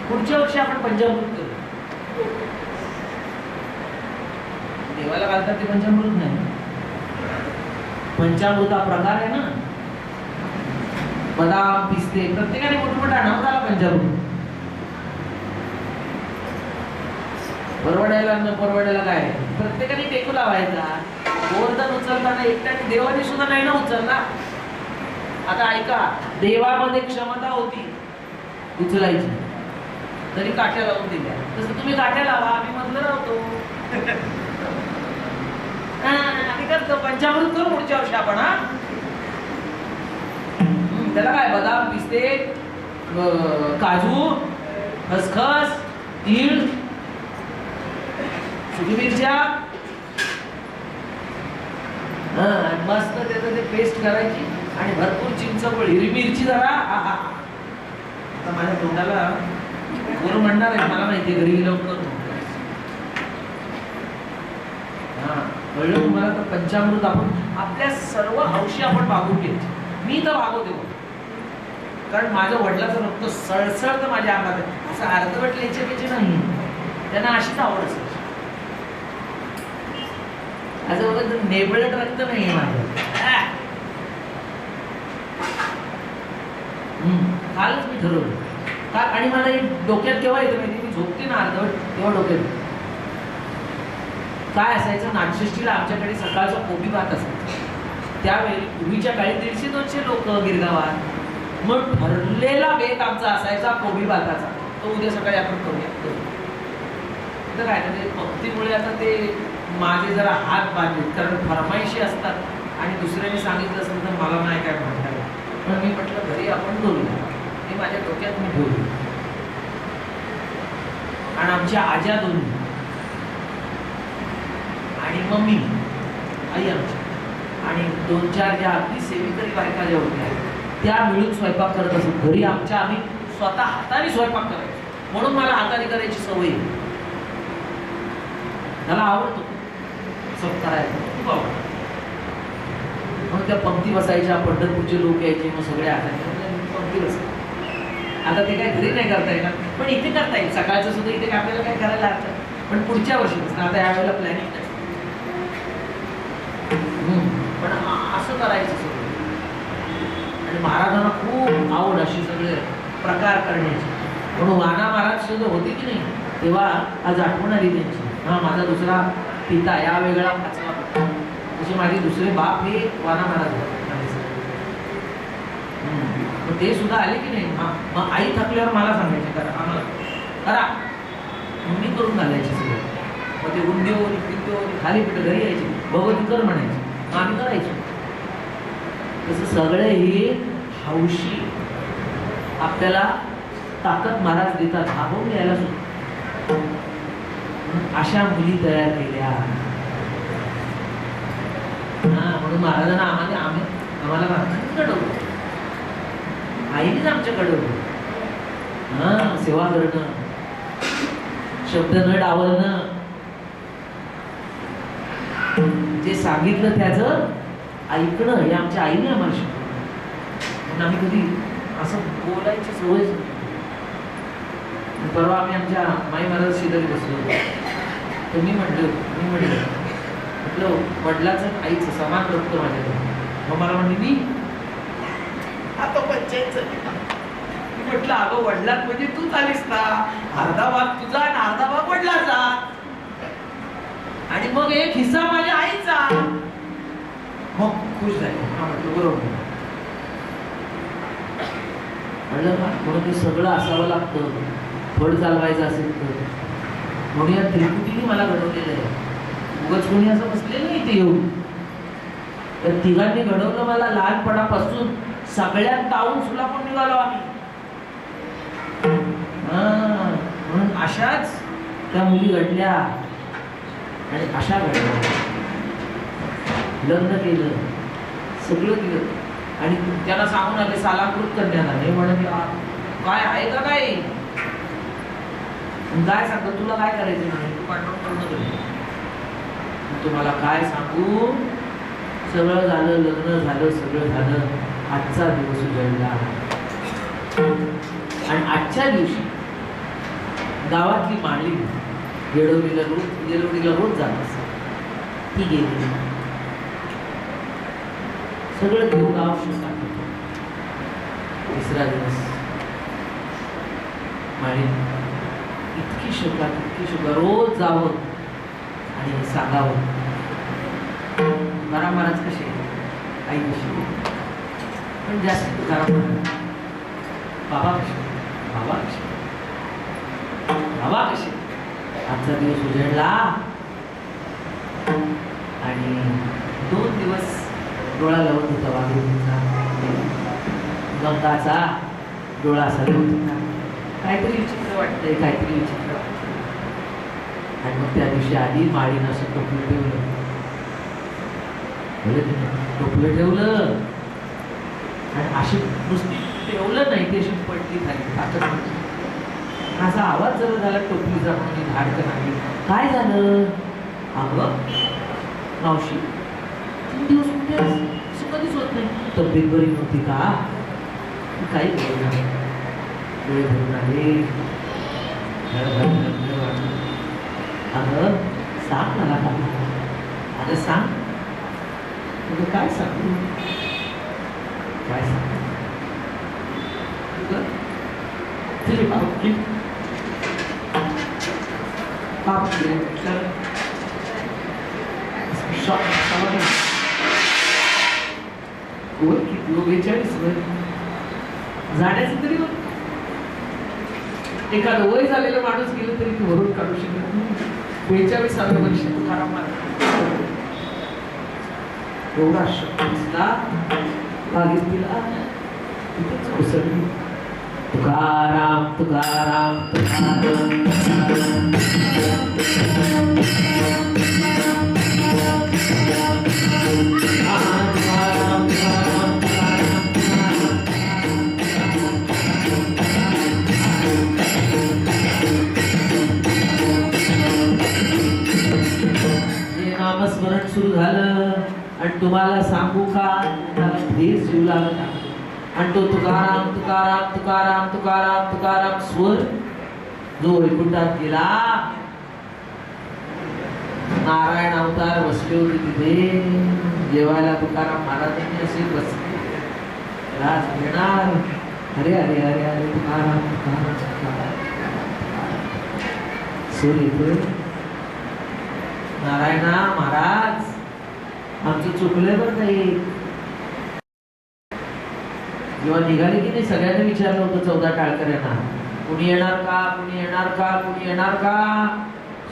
पुढच्या वर्षी आपण पंचामृत करू. देवाला घालतात ते पंचामृत नाही. पंचामृत हा प्रकार आहे ना. बदाम पिस्ते प्रत्येकाने मोठमोठा आणावं झाला पंचामृत. परवडायला न परवडायला काय प्रत्येकाने टेकू लावायचा. गोवर्धन उचलताना एकट्याने देवाने सुद्धा नाही ना उचलला. आता ऐका, देवामध्ये क्षमता होती उचलायची तरी काठ्या लावून दिल्या. तसं तुम्ही काठ्या लावा, आम्ही मधलं राहतो. आम्ही करतो पंचामृत करू पुढच्या वर्षी आपण. त्याला काय बदाम पिस्ते काजू खसखस तीळ सुकी मिरच्या मस्त त्याचं ते पेस्ट करायची आणि भरपूर चिंचपोळी, हिरवी मिरची जरा. आता माझ्या तोंडाला कोण म्हणणार आहे, मला माहिती घरी गेल्यावर करू. कळलं तुम्हाला? तर पंचामृत आपण आपल्या सर्व हौशी आपण भागून घ्यायची. मी तर भागवते, कारण माझ्या वडिलाचं रक्त सळसळतं माझ्या अंगात. असं अर्धवट लेचे नाही, त्यांना अशीच आवड असेल. असं बघत नेबळट रक्त नाही आहे माझं. कालच मी ठरवलं का, आणि मला डोक्यात केव्हा येतं माहिती, मी झोपते ना अर्धवट तेव्हा डोक्यात काय असायचं. नागषष्ठीला आमच्याकडे सकाळचा कोबी भात असायचा. त्यावेळी पूर्वीच्या काळी 150-200 लोक गिरगावात. मग ठरलेला बेत आमचा असायचा कोबी भाताचा. तो उद्या सकाळी आपण करूया. तर काय म्हणजे भक्तीमुळे आता ते माझे जरा हात बांधले, कारण फरमाईशी असतात आणि दुसऱ्याने सांगितलं असेल तर मला नाही काय म्हणता. पण मी म्हटलं घरी आपण करूया, हे माझ्या डोक्यात मी ठेवली. आणि आमच्या आज्या दोन्ही आणि मम्मी आई आमची आणि 2-4 ज्या अगदी सेवेकरी बायका ज्या होत्या त्या मिळून स्वयंपाक करत असत. घरी आमच्या आम्ही स्वतः हाताने स्वयंपाक करायचो, म्हणून मला हाताने करायची सवय. मला आवडतो सब करायचं, खूप आवडतं. म्हणून त्या पंक्ती बसायच्या, पंढरपूरचे लोक यायचे, मग सगळे हाताने पंक्ती बसायचे. आता ते काय घरी नाही करता येणार, पण इथे करता येईल. सकाळचं सुद्धा इथे आपल्याला काय करायला लागतं, पण पुढच्या वर्षी आता यावेळेला प्लॅनिंग नाही. पण असं करायचं सगळं. आणि महाराजांना खूप आवड अशी सगळे प्रकार करण्याची. म्हणून वाना महाराज सुद्धा होते की नाही, तेव्हा आज आठवण आली त्यांची. माझा दुसरा पिता या वेगळा 5वा पिता, तसे माझे दुसरे बाप हे वाना महाराज होते. मग ते सुद्धा आले की नाही. मग आई थकल्यावर मला सांगायचे करा, आम्हाला करा, मग मी करून घालायचे सगळं. मग ते उंदेवली पिंदेवली खाली पिठं घरी यायचे, भगवती कर म्हणायचे, मग आम्ही करायचो. तसं सगळे हे हौशी आपल्याला ताकद महाराज देतात, भागवून घ्यायला सुद्धा. अशा मुली तयार केल्या. म्हणून महाराजांना आम्हाला घडवलं, आईनेच आमच्या घडवलं. सेवा करणं, शब्द न डावलणं, जे सांगितलं त्याचं ऐकणं, हे आमच्या आईने आम्हाला शिकवलं. आम्ही कधी असं बोलायची सवयच नाही. परवा आम्ही आमच्या माई महाराज शेजारी बसलो, तर मी म्हटलं वडिलाचं आईचं समान रक्त माझ्याकडे. मग मला म्हणली मी आता पंचायत. म्हटलं अगं वडिलात म्हणजे तूच आलीस ना, अर्धा भाग तुझा आणि अर्धा भाग वडिलाचा, आणि मग एक हिस्सा माझ्या आईचा. मग खुश झाली. म्हटलं बरोबर. म्हणलं का, म्हणून ते सगळं असावं लागतं फळ चालवायचं असेल तर. म्हणून या त्रिकुटीने मला घडवलेलं आहे. उगाच कोणी असं बसलेलं नाही इथे येऊन. त्या तिघांनी घडवलं मला लहानपणापासून. सगळ्यात टाऊन सुला पण निघालो आम्ही. म्हणून अशाच त्या मुली घडल्या आणि अशा घडल्या. लग्न केलं, सगळं केलं, आणि त्यांना सांगून आले सालाकृत कन्याला. हे म्हणत काय आहे का काय, काय सांगतो तुला काय करायचं नाही, तू पाठवून करून तुम्हाला काय सांगू. सगळं झालं, लग्न झालं, सगळं झालं. आजचा दिवस उजळला. आणि आजच्या दिवशी गावातली माळी येडवडीला रोज जात असत. ती गेली. सगळं देव गाव शोकात होतं. तिसरा दिवस माळी इतकी शोका, रोज जावं आणि सांगावं तुकाराम महाराज कसे, आई कशी, पण जास्त तुकाराम महाराज बाबा कसे. आजचा दिवस उजळला आणि 2 दिवस डोळा लावत होता वाघोलीचा, गंगाचा डोळा सलवत होता. काहीतरी विचित्र वाटतंय, काहीतरी विचित्र वाटतंय. आणि मग त्या दिवशी आधी माळीनं असं कपूर ठेवलं. टोपलं ठेवलं आणि अशी नुसती ठेवलं नाही ती अशी पडली खाली ताकद असा आवाज जरा झाला टोपलीचा म्हणून धाडकन आली. काय झालं? अगं मावशी 3 दिवस कुठे असं कधीच होत नाही. तब्येत बरी नव्हती का? काही बोलला वेळ भरून आले. अगं सांग मला का? अगं सांग. तुझं काय सांगू? काय सांग? तुझे बाप जाण्याचं तरी एखादं वय झालेलं माणूस गेलं तरी तू भरून काढू शकत नाही. 42व्या वर्षी तुकाराम महाराज एवढा शक्तीला भागीरथीला तिथेच कोसळली. तुकाराम तुकाराम तुकाराम नामस्मरण सुरू झालं आणि तुम्हाला सांगू का धीर जीव लागला आणि तो तुकाराम तुकाराम तुकाराम तुकाराम तुकाराम स्वर जो वैकुंठात गेला. नारायण अवतार बसले होते तिथे जेवायला. तुकाराम महाराजांनी असे बसले राज घेणार. अरे अरे अरे अरे तुकाराम तुकाराम तुकाराम स्वर येतोय. नारायणा महाराज आमचं चुकलंय बरं काही. जेव्हा निघाले की नाही सगळ्यांनी विचारलं होतं 14 टाळकऱ्यांना कुणी येणार का, कुणी येणार का, कुणी येणार का.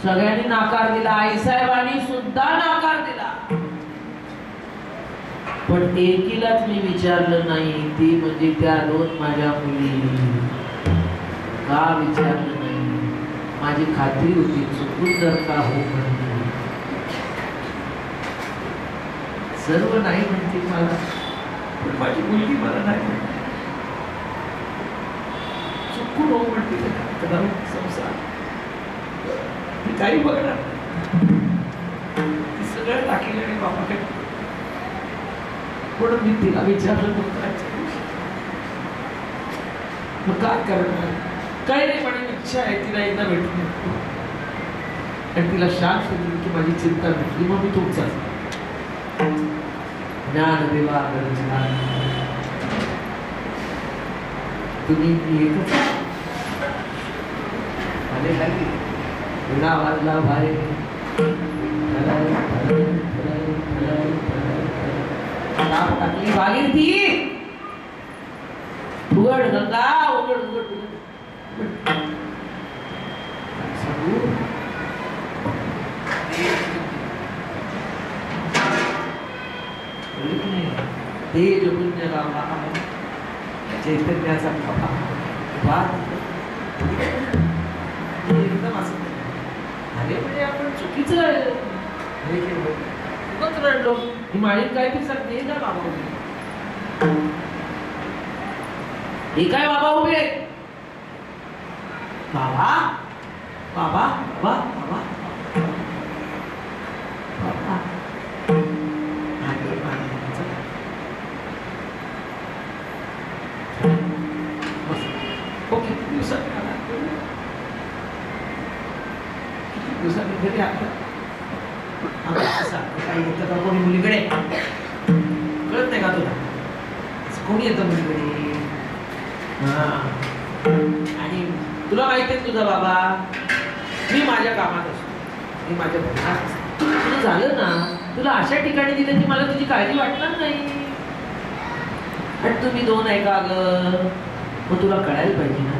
सगळ्यांनी नाकार दिला. आईसाहेबांनी सुद्धा नाकार दिला. पण एकीलाच मी विचारलं नाही, ती म्हणजे त्या 2 माझ्या मुली. का विचारलं नाही? माझी खात्री होती चुकून जर का हो म्हणते. सर्व नाही म्हणते मला, पण माझी मुलगी मला नाही म्हणते. चुकून हो म्हणते संसार मी काही बघणार ती सगळं टाकेल आणि बापाकडे. म्हणून मी तिला विचारलं मग काय करणार? काही नाही म्हणे इच्छा आहे तिला एकदा भेटून आणि तिला शांत दिली की माझी चिंता भेटली. मग मी तुमचा ज्ञान देवा तुम्ही एकच आले खाली विणा वाजला भारे टाकली भागीरथी. उघड गंगा उघड उघड सांगू तेज पुण्य गावा चैतन्याचा प्रभाव एकदम असं अरे म्हणजे आपण चुकीचं रडलो. ही माळीत काय ती सांगते का बाबा उभे हे काय बाबा उभे बाबा बाबा बाबा बाबा बाबा दिवसांनी घरी काही येतं का कोणी मुलीकडे? कळत नाही का तुला? कोणी येतं मुलीकडे? आणि तुला माहिती आहे तुझा बाबा मी माझ्या कामात असतो, मी माझ्या घरात असतो. तुझं झालं ना, तुला अशा ठिकाणी दिलं की मला तुझी काळजी वाटणार नाही. आणि तुम्ही 2 आहे का ग? मग तुला कळायला पाहिजे ना,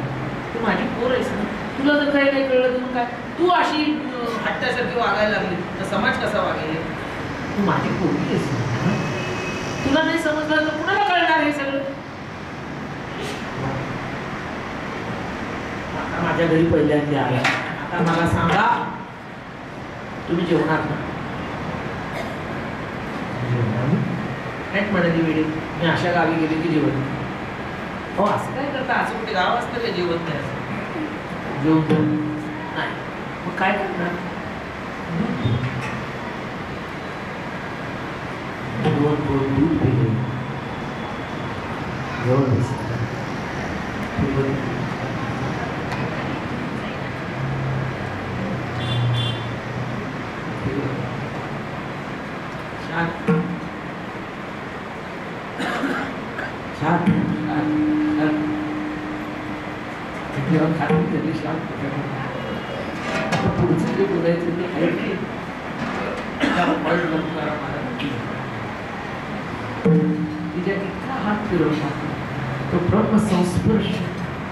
तू माझी पोर आहेस ना. तुला जर काही नाही कळलं तर काय तू अशी हट्टासारखी वागायला लागली तर समाज कसा वागेल? तू माझी पोरगी आहेस ना. तुला नाही समजलं तर कुणाला कळणार हे सगळं? आता माझ्या घरी पहिल्यांदा आला, आता मला सांगा तुम्ही जेवणार ना? जेवणार नाही म्हणाली वेळी मी अशा गावी गेले की जेवण हो असं काय करता असं कुठे गाव असतं का जेवण नाही असं जेवण नाही मग काय करणार दोन दोन दूध पिले जेवण जेव्हा खात्री झाली शांत पुढचं जे बोलायचं ते ऐकले तिच्या इतका हात फिरवला तो ब्रह्मसंस्पर्श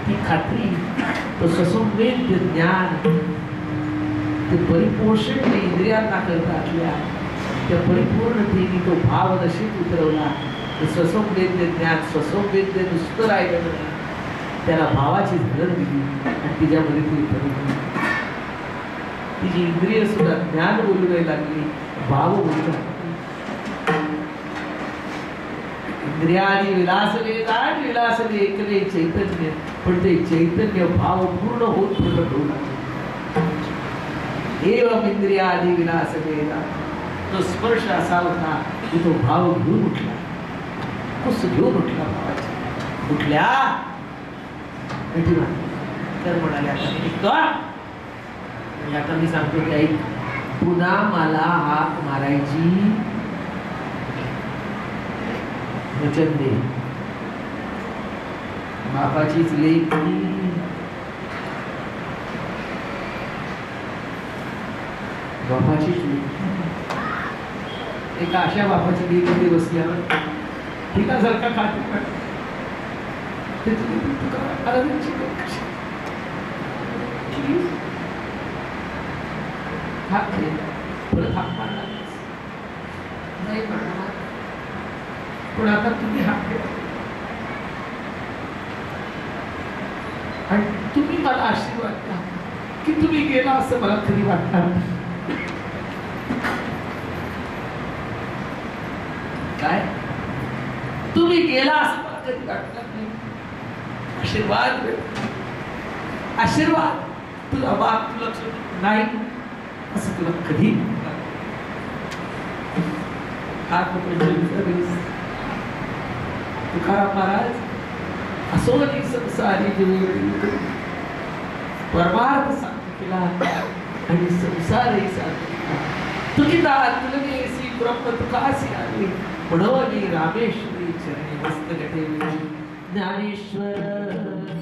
ती खात्री तो ससंवेद्य ज्ञान ते परिपोषण ते इंद्रियांना करता असल्या त्या परिपूर्णतेने तो भाव नशीब उतरवला ते ससंवेद्य ज्ञान ससंवेद्य नुसतं राहिलं नाही त्याला भावाची झलक दिली आणि तिच्यामध्ये ती उतरवली तिची इंद्रिय सुद्धा ज्ञान बोलू नाही लागली भाव बोलू लागली इंद्रियानी विलास वेगाट विलास एकले चैतन्य पण ते चैतन्य भाव पूर्ण होत प्रकट होऊ लागले एवं इंद्रियानी विलास वेगा तो स्पर्श असा होता की तो भाव घेऊन उठला कुस घेऊन उठला भावाचा उठल्या तर म्हणाले आता मी निघतो आता मी सांगतो की ऐक पुन्हा मला हाक मारायची वचन दे बापाचीच लेख बापाचीच लेख एका अशा बापाची लेख मध्ये बसल्यावर ठिकासारखा खाते परत हाक मारला नाही मारणार पण आता तुम्ही हाक केला आणि तुम्ही मला आशीर्वाद द्या की तुम्ही गेला असं मला कधी वाटणार काय तुम्ही गेला असं मला कधी वाटणार नाही आशीर्वाद आशीर्वाद तुला बाप तुला नाही असं तुला कधी तुकाराम महाराज असोनी संसारी जीव परमार्थ सांग केला आणि संसारही सांग तुकिता तुलनेसी ब्रह्म तुकासी आली म्हणून रामेश्वरी चरणी मस्तक ठेवली ज्ञानेश्वर